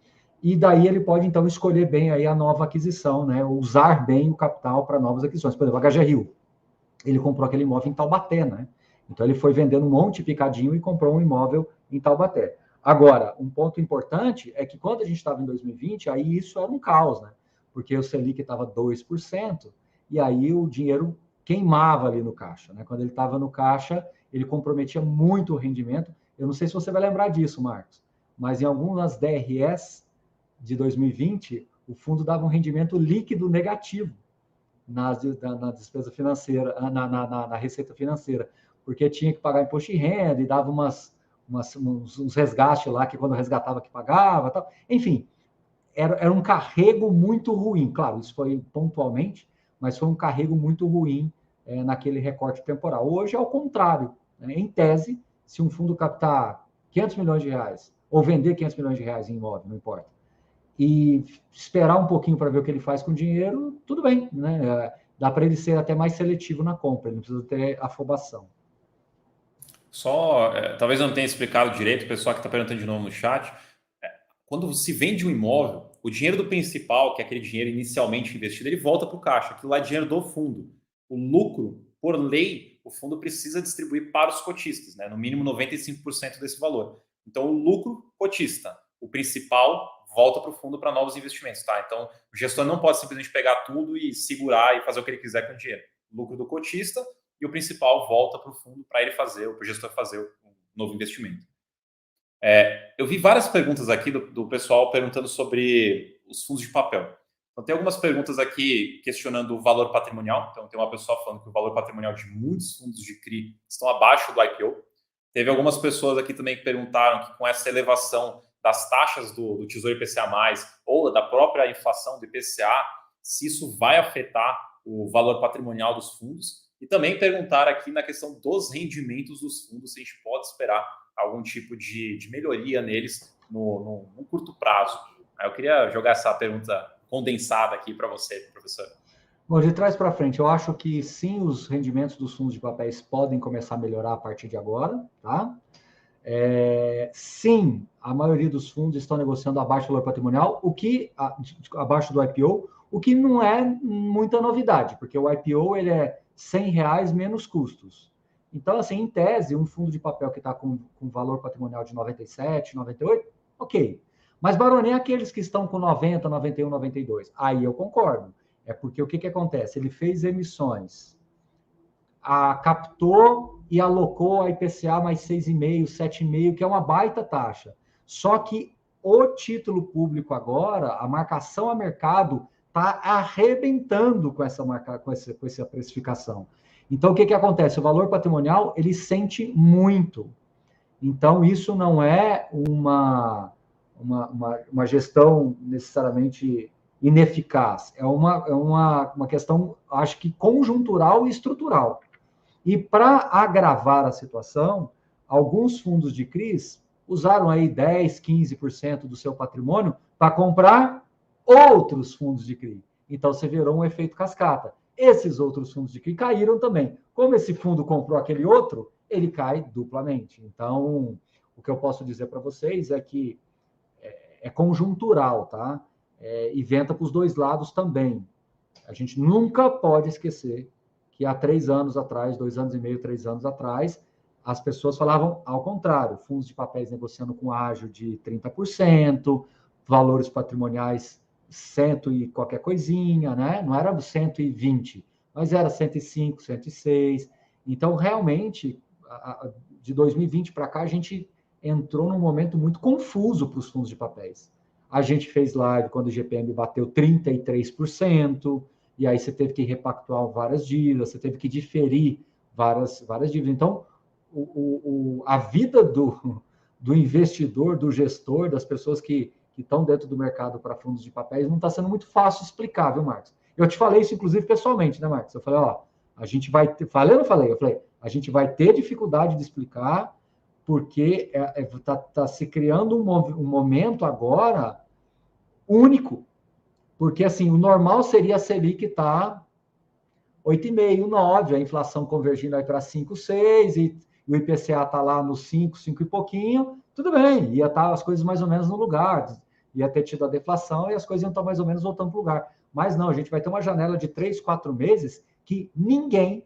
e daí ele pode, então, escolher bem aí a nova aquisição, né? Usar bem o capital para novas aquisições. Por exemplo, a HGRIO, ele comprou aquele imóvel em Taubaté, né? Então, ele foi vendendo um monte picadinho e comprou um imóvel em Taubaté. Agora, um ponto importante é que quando a gente estava em 2020, aí isso era um caos, né? Porque o Selic estava 2%, e aí o dinheiro queimava ali no caixa, né? Quando ele estava no caixa, ele comprometia muito o rendimento. Eu não sei se você vai lembrar disso, Marcos, mas em algumas DRS de 2020, o fundo dava um rendimento líquido negativo na despesa financeira, na receita financeira, porque tinha que pagar imposto de renda e dava uns resgates lá, que quando resgatava que pagava, tal. Enfim, era um carrego muito ruim. Claro, isso foi pontualmente, mas foi um carrego muito ruim naquele recorte temporal. Hoje é o contrário, né? Em tese, se um fundo captar 500 milhões de reais, ou vender 500 milhões de reais em imóvel, não importa, e esperar um pouquinho para ver o que ele faz com o dinheiro, tudo bem, né? Dá para ele ser até mais seletivo na compra, ele não precisa ter afobação. Só, talvez eu não tenha explicado direito, o pessoal que está perguntando de novo no chat. Quando se vende um imóvel, o dinheiro do principal, que é aquele dinheiro inicialmente investido, ele volta para o caixa. Aquilo lá é dinheiro do fundo. O lucro, por lei, o fundo precisa distribuir para os cotistas, né? No mínimo 95% desse valor. Então, o lucro cotista, o principal, volta para o fundo para novos investimentos, tá? Então, o gestor não pode simplesmente pegar tudo e segurar e fazer o que ele quiser com o dinheiro. O lucro do cotista e o principal volta para o fundo para ele fazer, para o gestor fazer o novo investimento. Eu vi várias perguntas aqui do pessoal perguntando sobre os fundos de papel. Então, tem algumas perguntas aqui questionando o valor patrimonial. Então, tem uma pessoa falando que o valor patrimonial de muitos fundos de CRI estão abaixo do IPO. Teve algumas pessoas aqui também que perguntaram que com essa elevação das taxas do Tesouro IPCA+, ou da própria inflação do IPCA, se isso vai afetar o valor patrimonial dos fundos. E também perguntaram aqui na questão dos rendimentos dos fundos, se a gente pode esperar algum tipo de melhoria neles no curto prazo. Eu queria jogar essa pergunta condensada aqui para você, professor. Bom, de trás para frente, eu acho que sim, os rendimentos dos fundos de papéis podem começar a melhorar a partir de agora, tá? Sim, a maioria dos fundos estão negociando abaixo do valor patrimonial, abaixo do IPO, o que não é muita novidade, porque o IPO ele é R$100 menos custos. Então, assim, em tese, um fundo de papel que está com valor patrimonial de 97, 98, ok. Mas, Baroni, aqueles que estão com 90, 91, 92, aí eu concordo. É porque o que acontece? Ele fez emissões, captou e alocou a IPCA mais 6,5, 7,5, que é uma baita taxa. Só que o título público agora, a marcação a mercado, está arrebentando com essa precificação. Então, o que acontece? O valor patrimonial, ele sente muito. Então, isso não é uma gestão necessariamente ineficaz. É uma questão, acho que conjuntural e estrutural. E para agravar a situação, alguns fundos de CRIs usaram aí 10%, 15% do seu patrimônio para comprar outros fundos de CRI. Então, você virou um efeito cascata. Esses outros fundos de CRI caíram também. Como esse fundo comprou aquele outro, ele cai duplamente. Então, o que eu posso dizer para vocês é que é conjuntural, tá? E venta para os dois lados também. A gente nunca pode esquecer que há 3 anos atrás, 2 anos e meio, 3 anos atrás, as pessoas falavam ao contrário, fundos de papéis negociando com ágio de 30%, valores patrimoniais 100 e qualquer coisinha, né? Não era 120, mas era 105, 106. Então, realmente, de 2020 para cá, a gente entrou num momento muito confuso para os fundos de papéis. A gente fez live quando o GPM bateu 33%, e aí você teve que repactuar várias dívidas, você teve que diferir várias dívidas. Então, a vida do investidor, do gestor, das pessoas que estão dentro do mercado para fundos de papéis, não está sendo muito fácil explicar, viu, Marcos? Eu te falei isso, inclusive, pessoalmente, né, Marcos? Eu falei, ó, a gente vai ter... Falei ou não falei? Eu falei, a gente vai ter dificuldade de explicar, porque está se criando um momento agora único, porque assim, o normal seria a Selic estar 8,5, 9, a inflação convergindo aí para 5, 6, e o IPCA está lá no 5, 5 e pouquinho, tudo bem, ia estar as coisas mais ou menos no lugar, ia ter tido a deflação e as coisas iam estar mais ou menos voltando para o lugar. Mas não, a gente vai ter uma janela de 3, 4 meses que ninguém,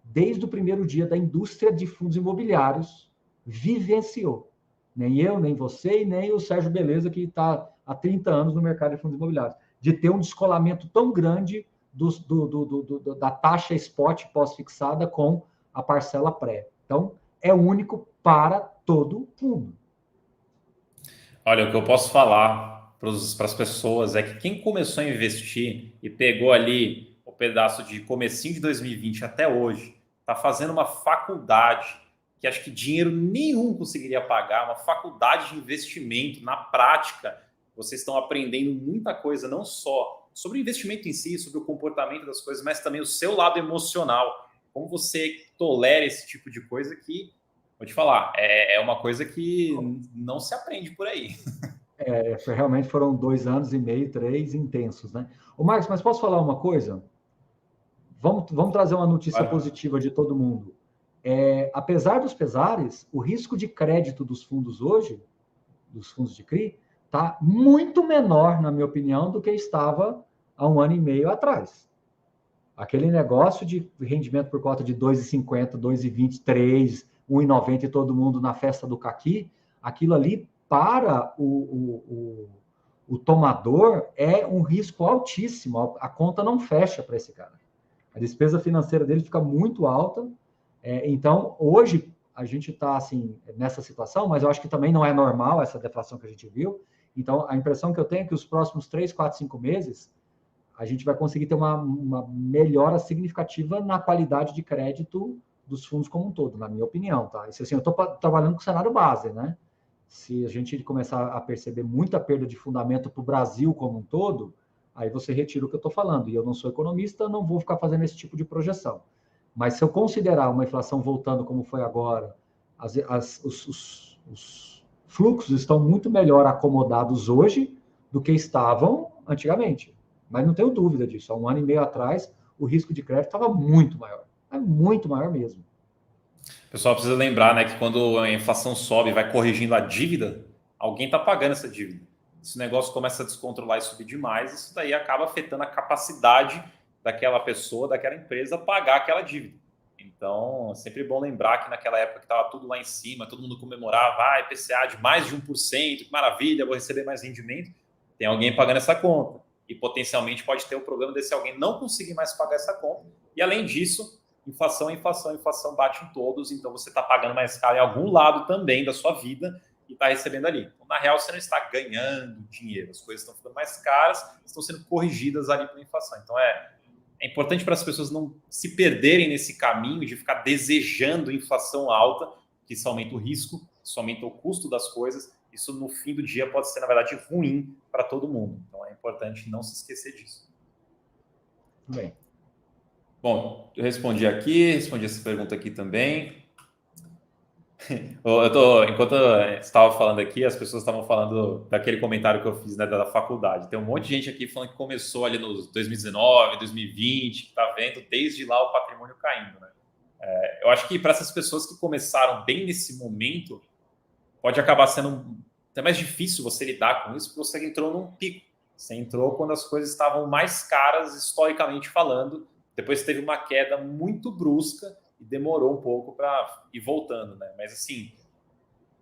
desde o primeiro dia da indústria de fundos imobiliários, vivenciou. Nem eu, nem você, e nem o Sérgio Beleza, que está há 30 anos no mercado de fundos imobiliários. De ter um descolamento tão grande da taxa spot pós-fixada com a parcela pré. Então, é único para todo mundo. Olha, o que eu posso falar para as pessoas é que quem começou a investir e pegou ali o pedaço de comecinho de 2020 até hoje, está fazendo uma faculdade que acho que dinheiro nenhum conseguiria pagar, uma faculdade de investimento. Na prática, vocês estão aprendendo muita coisa, não só sobre o investimento em si, sobre o comportamento das coisas, mas também o seu lado emocional. Como você tolera esse tipo de coisa que, vou te falar, é uma coisa que não se aprende por aí. Realmente foram 2 anos e meio, 3 intensos, né? Ô, Marcos, mas posso falar uma coisa? Vamos trazer uma notícia positiva de todo mundo. Apesar dos pesares, o risco de crédito dos fundos hoje, dos fundos de CRI, está muito menor, na minha opinião, do que estava há 1 ano e meio atrás. Aquele negócio de rendimento por cota de 2,50, 2,20, 3, 1,90 e todo mundo na festa do caqui, aquilo ali para o tomador é um risco altíssimo. A conta não fecha para esse cara. A despesa financeira dele fica muito alta. Então, hoje, a gente está assim, nessa situação, mas eu acho que também não é normal essa deflação que a gente viu. Então, a impressão que eu tenho é que os próximos 3, 4, 5 meses, a gente vai conseguir ter uma melhora significativa na qualidade de crédito dos fundos como um todo, na minha opinião, tá? Isso assim, eu estou trabalhando com o cenário base, né? Se a gente começar a perceber muita perda de fundamento para o Brasil como um todo, aí você retira o que eu estou falando. E eu não sou economista, não vou ficar fazendo esse tipo de projeção. Mas se eu considerar uma inflação voltando como foi agora, os fluxos estão muito melhor acomodados hoje do que estavam antigamente. Mas não tenho dúvida disso. Há 1 ano e meio atrás, o risco de crédito estava muito maior. É muito maior mesmo. O pessoal precisa lembrar, né, que quando a inflação sobe e vai corrigindo a dívida, alguém está pagando essa dívida. Se o negócio começa a descontrolar e subir demais, isso daí acaba afetando a capacidade daquela pessoa, daquela empresa, pagar aquela dívida. Então, é sempre bom lembrar que naquela época que estava tudo lá em cima, todo mundo comemorava, IPCA de mais de 1%, que maravilha, vou receber mais rendimento. Tem alguém pagando essa conta. E potencialmente pode ter o problema desse alguém não conseguir mais pagar essa conta. E além disso, inflação bate em todos, então você está pagando mais caro em algum lado também da sua vida e está recebendo ali. Então, na real, você não está ganhando dinheiro, as coisas estão ficando mais caras, estão sendo corrigidas ali pela inflação. Então, é importante para as pessoas não se perderem nesse caminho de ficar desejando inflação alta, que isso aumenta o risco, isso aumenta o custo das coisas, isso no fim do dia pode ser, na verdade, ruim para todo mundo. Então, é importante não se esquecer disso. Bem. Bom, eu respondi essa pergunta aqui também. Enquanto você estava falando aqui, as pessoas estavam falando daquele comentário que eu fiz, né, da faculdade. Tem um monte de gente aqui falando que começou ali nos 2019, 2020, que está vendo desde lá o patrimônio caindo, né? Eu acho que para essas pessoas que começaram bem nesse momento, pode acabar sendo até mais difícil você lidar com isso, porque você entrou num pico. Você entrou quando as coisas estavam mais caras, historicamente falando. Depois teve uma queda muito brusca e demorou um pouco para ir voltando, né? Mas assim,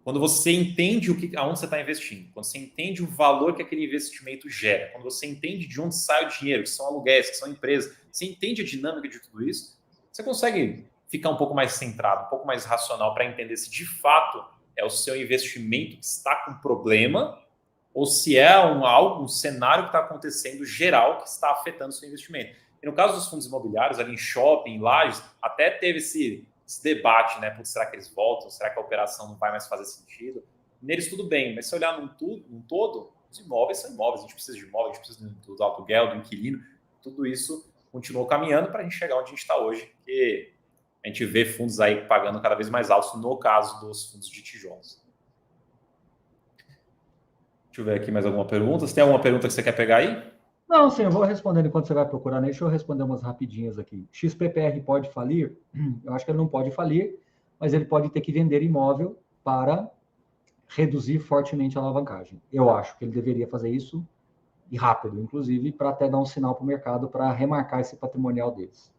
quando você entende aonde você está investindo, quando você entende o valor que aquele investimento gera, quando você entende de onde sai o dinheiro, que são aluguéis, que são empresas, você entende a dinâmica de tudo isso, você consegue ficar um pouco mais centrado, um pouco mais racional para entender se de fato é o seu investimento que está com problema ou se é um cenário que está acontecendo geral que está afetando o seu investimento. E no caso dos fundos imobiliários, ali em shopping, em lajes, até teve esse debate, né? Será que eles voltam? Será que a operação não vai mais fazer sentido? Neles tudo bem, mas se olhar num todo, os imóveis são imóveis, a gente precisa de imóveis, a gente precisa do aluguel, do inquilino, tudo isso continuou caminhando para a gente chegar onde a gente está hoje, que a gente vê fundos aí pagando cada vez mais altos, no caso dos fundos de tijolos. Deixa eu ver aqui mais alguma pergunta. Você tem alguma pergunta que você quer pegar aí? Não, sim, eu vou respondendo enquanto você vai procurar. Deixa eu responder umas rapidinhas aqui. XPPR pode falir? Eu acho que ele não pode falir, mas ele pode ter que vender imóvel para reduzir fortemente a alavancagem. Eu acho que ele deveria fazer isso, e rápido, inclusive, para até dar um sinal para o mercado para remarcar esse patrimonial deles.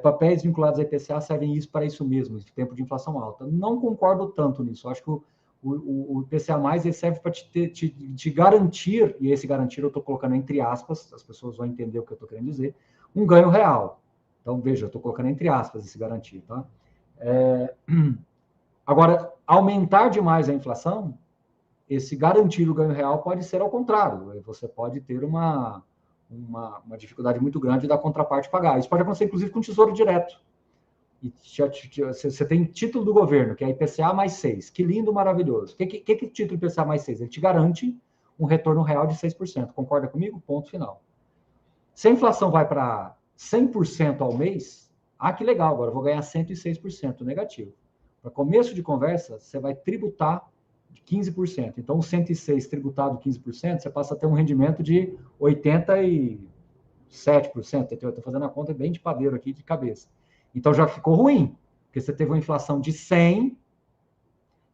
Papéis vinculados a IPCA servem para isso mesmo, de tempo de inflação alta. Não concordo tanto nisso. Eu acho que o IPCA+, ele serve para te garantir, e esse garantir eu estou colocando entre aspas, as pessoas vão entender o que eu estou querendo dizer, um ganho real. Então, veja, eu estou colocando entre aspas esse garantir. Tá? Agora, aumentar demais a inflação, esse garantir o ganho real pode ser ao contrário. Você pode ter uma dificuldade muito grande da contraparte pagar. Isso pode acontecer, inclusive, com o Tesouro Direto. E você tem título do governo, que é IPCA mais 6. Que lindo, maravilhoso. O que o título IPCA mais 6? Ele te garante um retorno real de 6%. Concorda comigo? Ponto final. Se a inflação vai para 100% ao mês, que legal, agora eu vou ganhar 106% negativo. Para começo de conversa, você vai tributar de 15%. Então, o 106 tributado 15%, você passa a ter um rendimento de 87%. Eu estou fazendo a conta bem de padeiro aqui, de cabeça. Então, já ficou ruim, porque você teve uma inflação de 100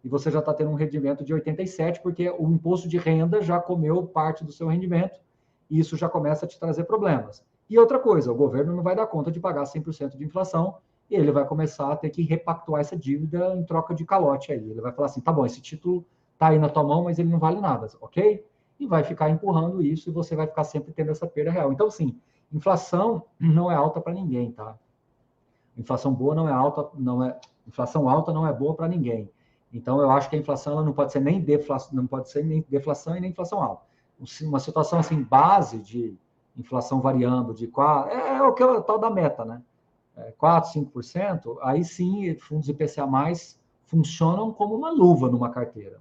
e você já está tendo um rendimento de 87, porque o imposto de renda já comeu parte do seu rendimento e isso já começa a te trazer problemas. E outra coisa, o governo não vai dar conta de pagar 100% de inflação e ele vai começar a ter que repactuar essa dívida em troca de calote aí. Ele vai falar assim, tá bom, esse título tá aí na tua mão, mas ele não vale nada, ok? E vai ficar empurrando isso e você vai ficar sempre tendo essa perda real. Então, sim, inflação não é alta para ninguém, tá? Inflação boa não é alta, inflação alta não é boa para ninguém. Então, eu acho que a inflação ela não pode ser nem deflação e nem inflação alta. Uma situação assim, base de inflação variando de 4, o que é o tal da meta, né? 4, 5%, aí sim, fundos IPCA+, funcionam como uma luva numa carteira.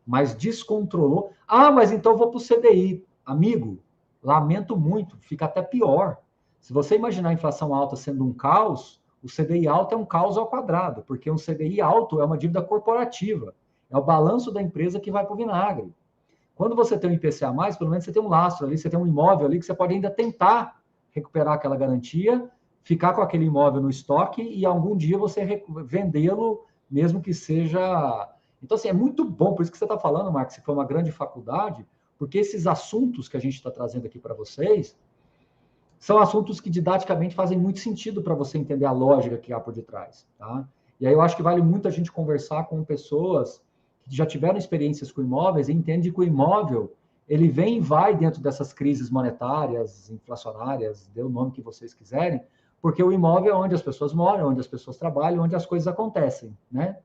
Mas descontrolou. Mas então vou para o CDI. Amigo, lamento muito, fica até pior. Se você imaginar a inflação alta sendo um caos, o CDI alto é um caos ao quadrado, porque um CDI alto é uma dívida corporativa. É o balanço da empresa que vai para o vinagre. Quando você tem um IPCA+, pelo menos você tem um lastro ali, você tem um imóvel ali que você pode ainda tentar recuperar aquela garantia, ficar com aquele imóvel no estoque e algum dia você vendê-lo, mesmo que seja... Então, assim, é muito bom, por isso que você está falando, Marcos, que foi uma grande faculdade, porque esses assuntos que a gente está trazendo aqui para vocês são assuntos que didaticamente fazem muito sentido para você entender a lógica que há por detrás, tá? E aí eu acho que vale muito a gente conversar com pessoas que já tiveram experiências com imóveis e entendem que o imóvel, ele vem e vai dentro dessas crises monetárias, inflacionárias, dê o nome que vocês quiserem, porque o imóvel é onde as pessoas moram, onde as pessoas trabalham, onde as coisas acontecem, né?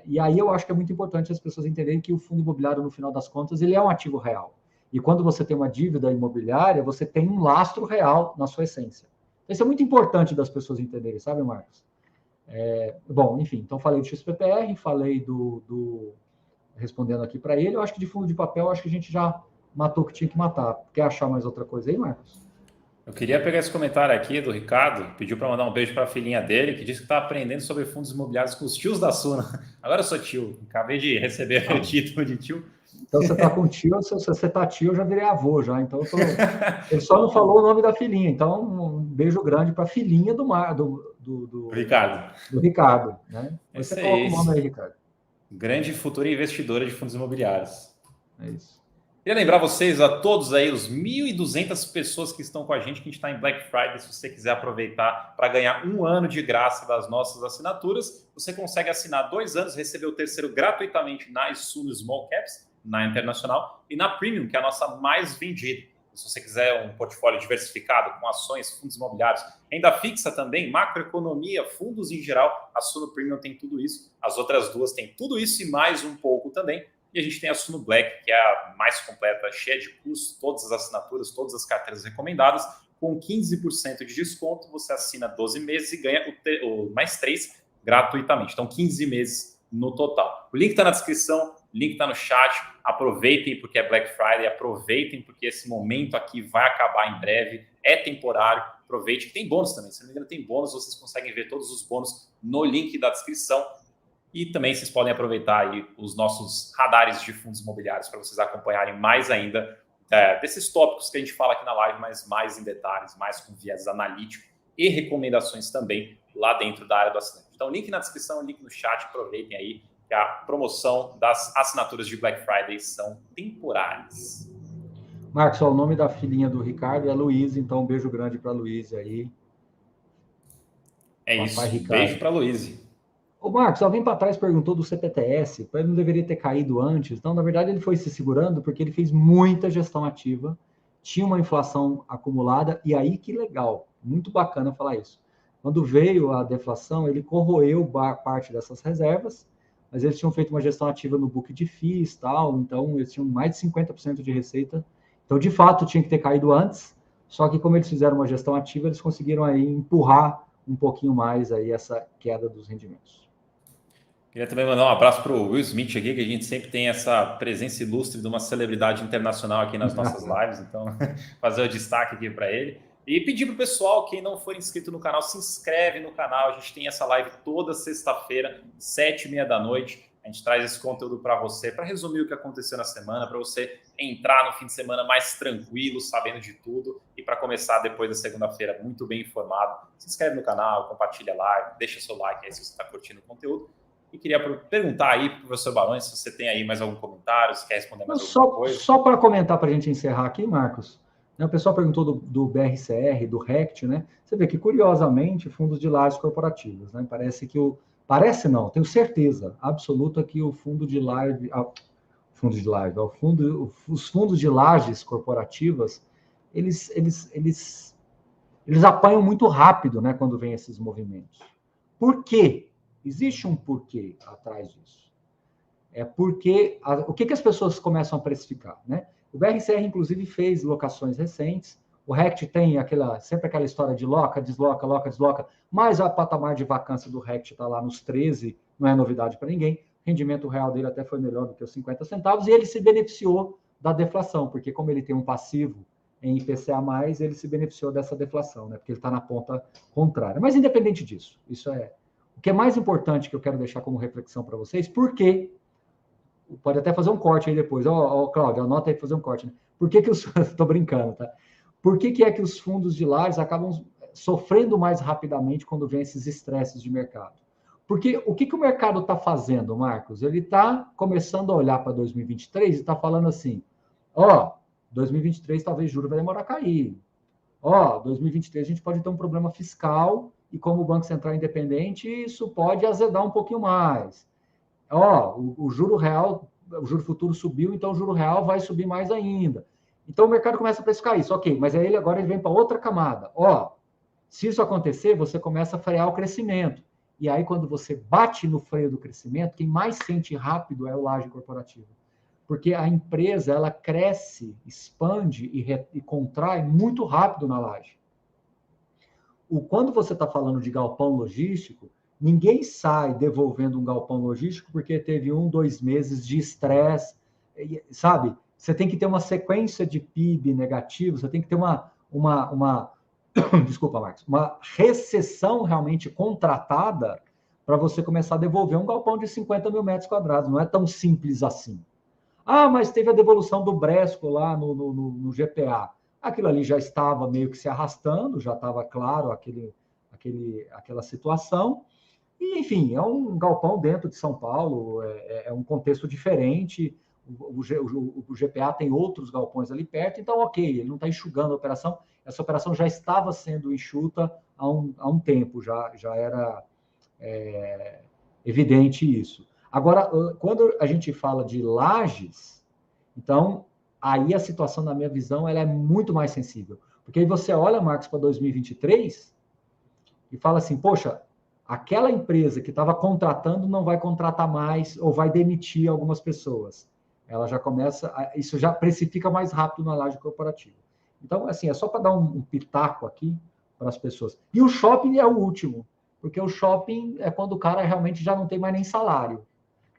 E aí eu acho que é muito importante as pessoas entenderem que o fundo imobiliário, no final das contas, ele é um ativo real. E quando você tem uma dívida imobiliária, você tem um lastro real na sua essência. Isso é muito importante das pessoas entenderem, sabe, Marcos? Bom, enfim, então falei do XPPR, falei respondendo aqui para ele, eu acho que de fundo de papel, acho que a gente já matou o que tinha que matar. Quer achar mais outra coisa aí, Marcos? Eu queria pegar esse comentário aqui do Ricardo, pediu para mandar um beijo para a filhinha dele, que disse que está aprendendo sobre fundos imobiliários com os tios da Suna. Agora eu sou tio, acabei de receber o título de tio. Então você está com tio, se você está tio, eu já virei avô já. Então ele só não falou o nome da filhinha. Então um beijo grande para a filhinha Ricardo. do Ricardo, né? Você Esse é coloca o nome aí, esse. Ricardo. Grande futura investidora de fundos imobiliários. É isso. Queria lembrar vocês, a todos aí, os 1.200 pessoas que estão com a gente, que a gente está em Black Friday. Se você quiser aproveitar para ganhar 1 ano de graça das nossas assinaturas, você consegue assinar 2 anos, receber o terceiro gratuitamente na Suno Small Caps, na Internacional, e na Premium, que é a nossa mais vendida. Se você quiser um portfólio diversificado com ações, fundos imobiliários, renda fixa também, macroeconomia, fundos em geral, a Suno Premium tem tudo isso. As outras duas têm tudo isso e mais um pouco também. E a gente tem a Suno Black, que é a mais completa, cheia de custos, todas as assinaturas, todas as carteiras recomendadas, com 15% de desconto. Você assina 12 meses e ganha o mais 3 gratuitamente. Então, 15 meses no total. O link está na descrição, o link está no chat. Aproveitem porque é Black Friday, aproveitem porque esse momento aqui vai acabar em breve, é temporário. Aproveite, tem bônus também. Se não me engano, tem bônus, vocês conseguem ver todos os bônus no link da descrição. E também vocês podem aproveitar aí os nossos radares de fundos imobiliários para vocês acompanharem mais ainda desses tópicos que a gente fala aqui na live, mas mais em detalhes, mais com viés analítico e recomendações também lá dentro da área do assinante. Então, link na descrição, link no chat, aproveitem aí que a promoção das assinaturas de Black Friday são temporárias. Marcos, ó, o nome da filhinha do Ricardo é Luísa, então um beijo grande para a Luísa aí. É isso, beijo para a Luísa. Ô Marcos, alguém para trás perguntou do CPTS, ele não deveria ter caído antes. Então, na verdade, ele foi se segurando porque ele fez muita gestão ativa, tinha uma inflação acumulada, e aí que legal, muito bacana falar isso. Quando veio a deflação, ele corroeu parte dessas reservas, mas eles tinham feito uma gestão ativa no book de FIIs e tal, então eles tinham mais de 50% de receita. Então, de fato, tinha que ter caído antes, só que como eles fizeram uma gestão ativa, eles conseguiram aí empurrar um pouquinho mais aí essa queda dos rendimentos. Queria também mandar um abraço para o Will Smith aqui, que a gente sempre tem essa presença ilustre de uma celebridade internacional aqui nas nossas lives, então fazer o destaque aqui para ele. E pedir para o pessoal, quem não for inscrito no canal, se inscreve no canal, a gente tem essa live toda sexta-feira, 7h30 da noite, a gente traz esse conteúdo para você, para resumir o que aconteceu na semana, para você entrar no fim de semana mais tranquilo, sabendo de tudo, e para começar depois da segunda-feira muito bem informado. Se inscreve no canal, compartilha a live, deixa seu like aí se você está curtindo o conteúdo. E queria perguntar aí para o professor Barões se você tem aí mais algum comentário, se quer responder mais alguma coisa. Só para comentar, para a gente encerrar aqui, Marcos, né, o pessoal perguntou do BRCR, do RECT, né? Você vê que, curiosamente, fundos de lajes corporativos, né? Parece não, tenho certeza absoluta que o fundo de laje, os fundos de lajes corporativas, eles apanham muito rápido, né, quando vem esses movimentos. Por quê? Existe um porquê atrás disso. É porque o que as pessoas começam a precificar, né? O BRCR, inclusive, fez locações recentes. O RECT tem sempre aquela história de loca, desloca, loca, desloca. Mas a patamar de vacância do RECT está lá nos 13, não é novidade para ninguém. O rendimento real dele até foi melhor do que os 50 centavos e ele se beneficiou da deflação, porque como ele tem um passivo em IPCA+, ele se beneficiou dessa deflação, né? Porque ele está na ponta contrária. Mas independente disso, isso é... O que é mais importante que eu quero deixar como reflexão para vocês, porque pode até fazer um corte aí depois. Cláudio, anota aí para fazer um corte. Né? Por que os... Estou brincando, tá? Por que é que os fundos de lajes acabam sofrendo mais rapidamente quando vem esses estresses de mercado? Porque o que o mercado está fazendo, Marcos? Ele está começando a olhar para 2023 e está falando assim, 2023 talvez juro vai demorar a cair. 2023 a gente pode ter um problema fiscal e como o Banco Central é independente, isso pode azedar um pouquinho mais. O juro real, o juro futuro subiu, então o juro real vai subir mais ainda. Então o mercado começa a precificar isso, ok, mas aí agora ele vem para outra camada. Se isso acontecer, você começa a frear o crescimento. E aí, quando você bate no freio do crescimento, quem mais sente rápido é o laje corporativo. Porque a empresa, ela cresce, expande e contrai muito rápido na laje. Quando você está falando de galpão logístico, ninguém sai devolvendo um galpão logístico porque teve 2 meses de estresse, sabe? Você tem que ter uma sequência de PIB negativo, você tem que ter desculpa, Marcos, uma recessão realmente contratada para você começar a devolver um galpão de 50 mil metros quadrados. Não é tão simples assim. Ah, mas teve a devolução do Bresco lá no GPA. Aquilo ali já estava meio que se arrastando, já estava claro aquela situação. E, enfim, é um galpão dentro de São Paulo, é um contexto diferente. O GPA tem outros galpões ali perto, então, ok, ele não está enxugando a operação. Essa operação já estava sendo enxuta há um tempo, já era evidente isso. Agora, quando a gente fala de lajes, então, aí a situação, na minha visão, ela é muito mais sensível. Porque aí você olha, Marcos, para 2023 e fala assim, poxa, aquela empresa que estava contratando não vai contratar mais ou vai demitir algumas pessoas. Ela já começa, isso já precifica mais rápido na laje corporativa. Então, assim, é só para dar um pitaco aqui para as pessoas. E o shopping é o último, porque o shopping é quando o cara realmente já não tem mais nem salário.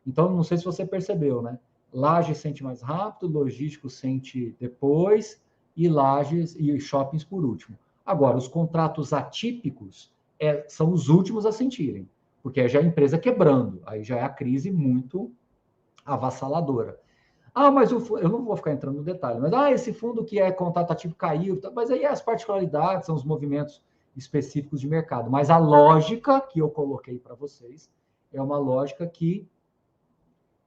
Então, não sei se você percebeu, né? Laje sente mais rápido, logístico sente depois, e lajes e shoppings por último. Agora, os contratos atípicos são os últimos a sentirem, porque aí já é a empresa quebrando, aí já é a crise muito avassaladora. Ah, mas eu não vou ficar entrando no detalhe, mas esse fundo que é contrato atípico caiu, mas aí as particularidades, são os movimentos específicos de mercado. Mas a lógica que eu coloquei para vocês é uma lógica que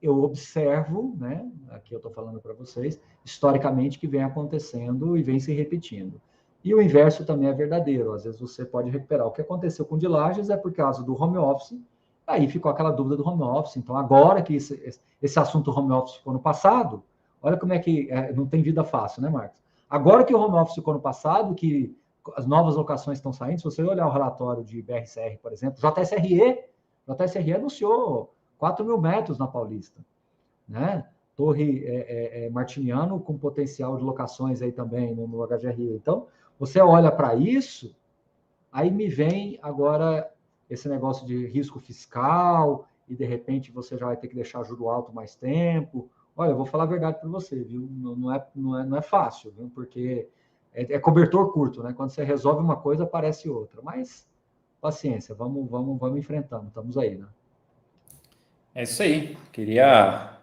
eu observo, né? Aqui eu estou falando para vocês, historicamente, que vem acontecendo e vem se repetindo. E o inverso também é verdadeiro. Às vezes você pode recuperar. O que aconteceu com o de Lages é por causa do home office. Aí ficou aquela dúvida do home office. Então, agora que esse assunto home office ficou no passado, olha como é que não tem vida fácil, né, Marcos? Agora que o home office ficou no passado, que as novas locações estão saindo, se você olhar o relatório de BRCR, por exemplo, JSRE anunciou 4 mil metros na Paulista, né? Torre Martiniano com potencial de locações aí também no HGRE. Então, você olha para isso, aí me vem agora esse negócio de risco fiscal e de repente você já vai ter que deixar juro alto mais tempo. Olha, eu vou falar a verdade para você, viu? Não é fácil, viu? Porque é cobertor curto, né? Quando você resolve uma coisa, aparece outra. Mas paciência, vamos enfrentando, estamos aí, né? É isso aí. Queria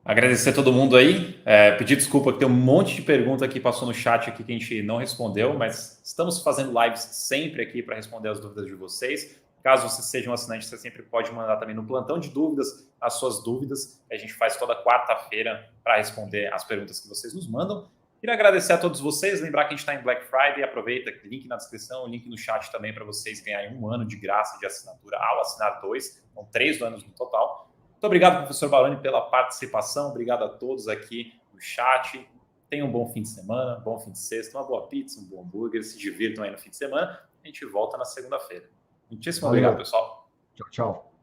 agradecer a todo mundo aí. Pedir desculpa que tem um monte de pergunta que passou no chat aqui que a gente não respondeu, mas estamos fazendo lives sempre aqui para responder as dúvidas de vocês. Caso você seja um assinante, você sempre pode mandar também no plantão de dúvidas as suas dúvidas. A gente faz toda quarta-feira para responder as perguntas que vocês nos mandam. Queria agradecer a todos vocês, lembrar que a gente está em Black Friday, aproveita, link na descrição, link no chat também para vocês ganharem 1 ano de graça de assinatura ao assinar 2, então 3 anos no total. Muito obrigado, professor Baroni, pela participação, obrigado a todos aqui no chat. Tenham um bom fim de semana, bom fim de sexta, uma boa pizza, um bom hambúrguer, se divirtam aí no fim de semana. A gente volta na segunda-feira. Muitíssimo obrigado, pessoal. Tchau, tchau.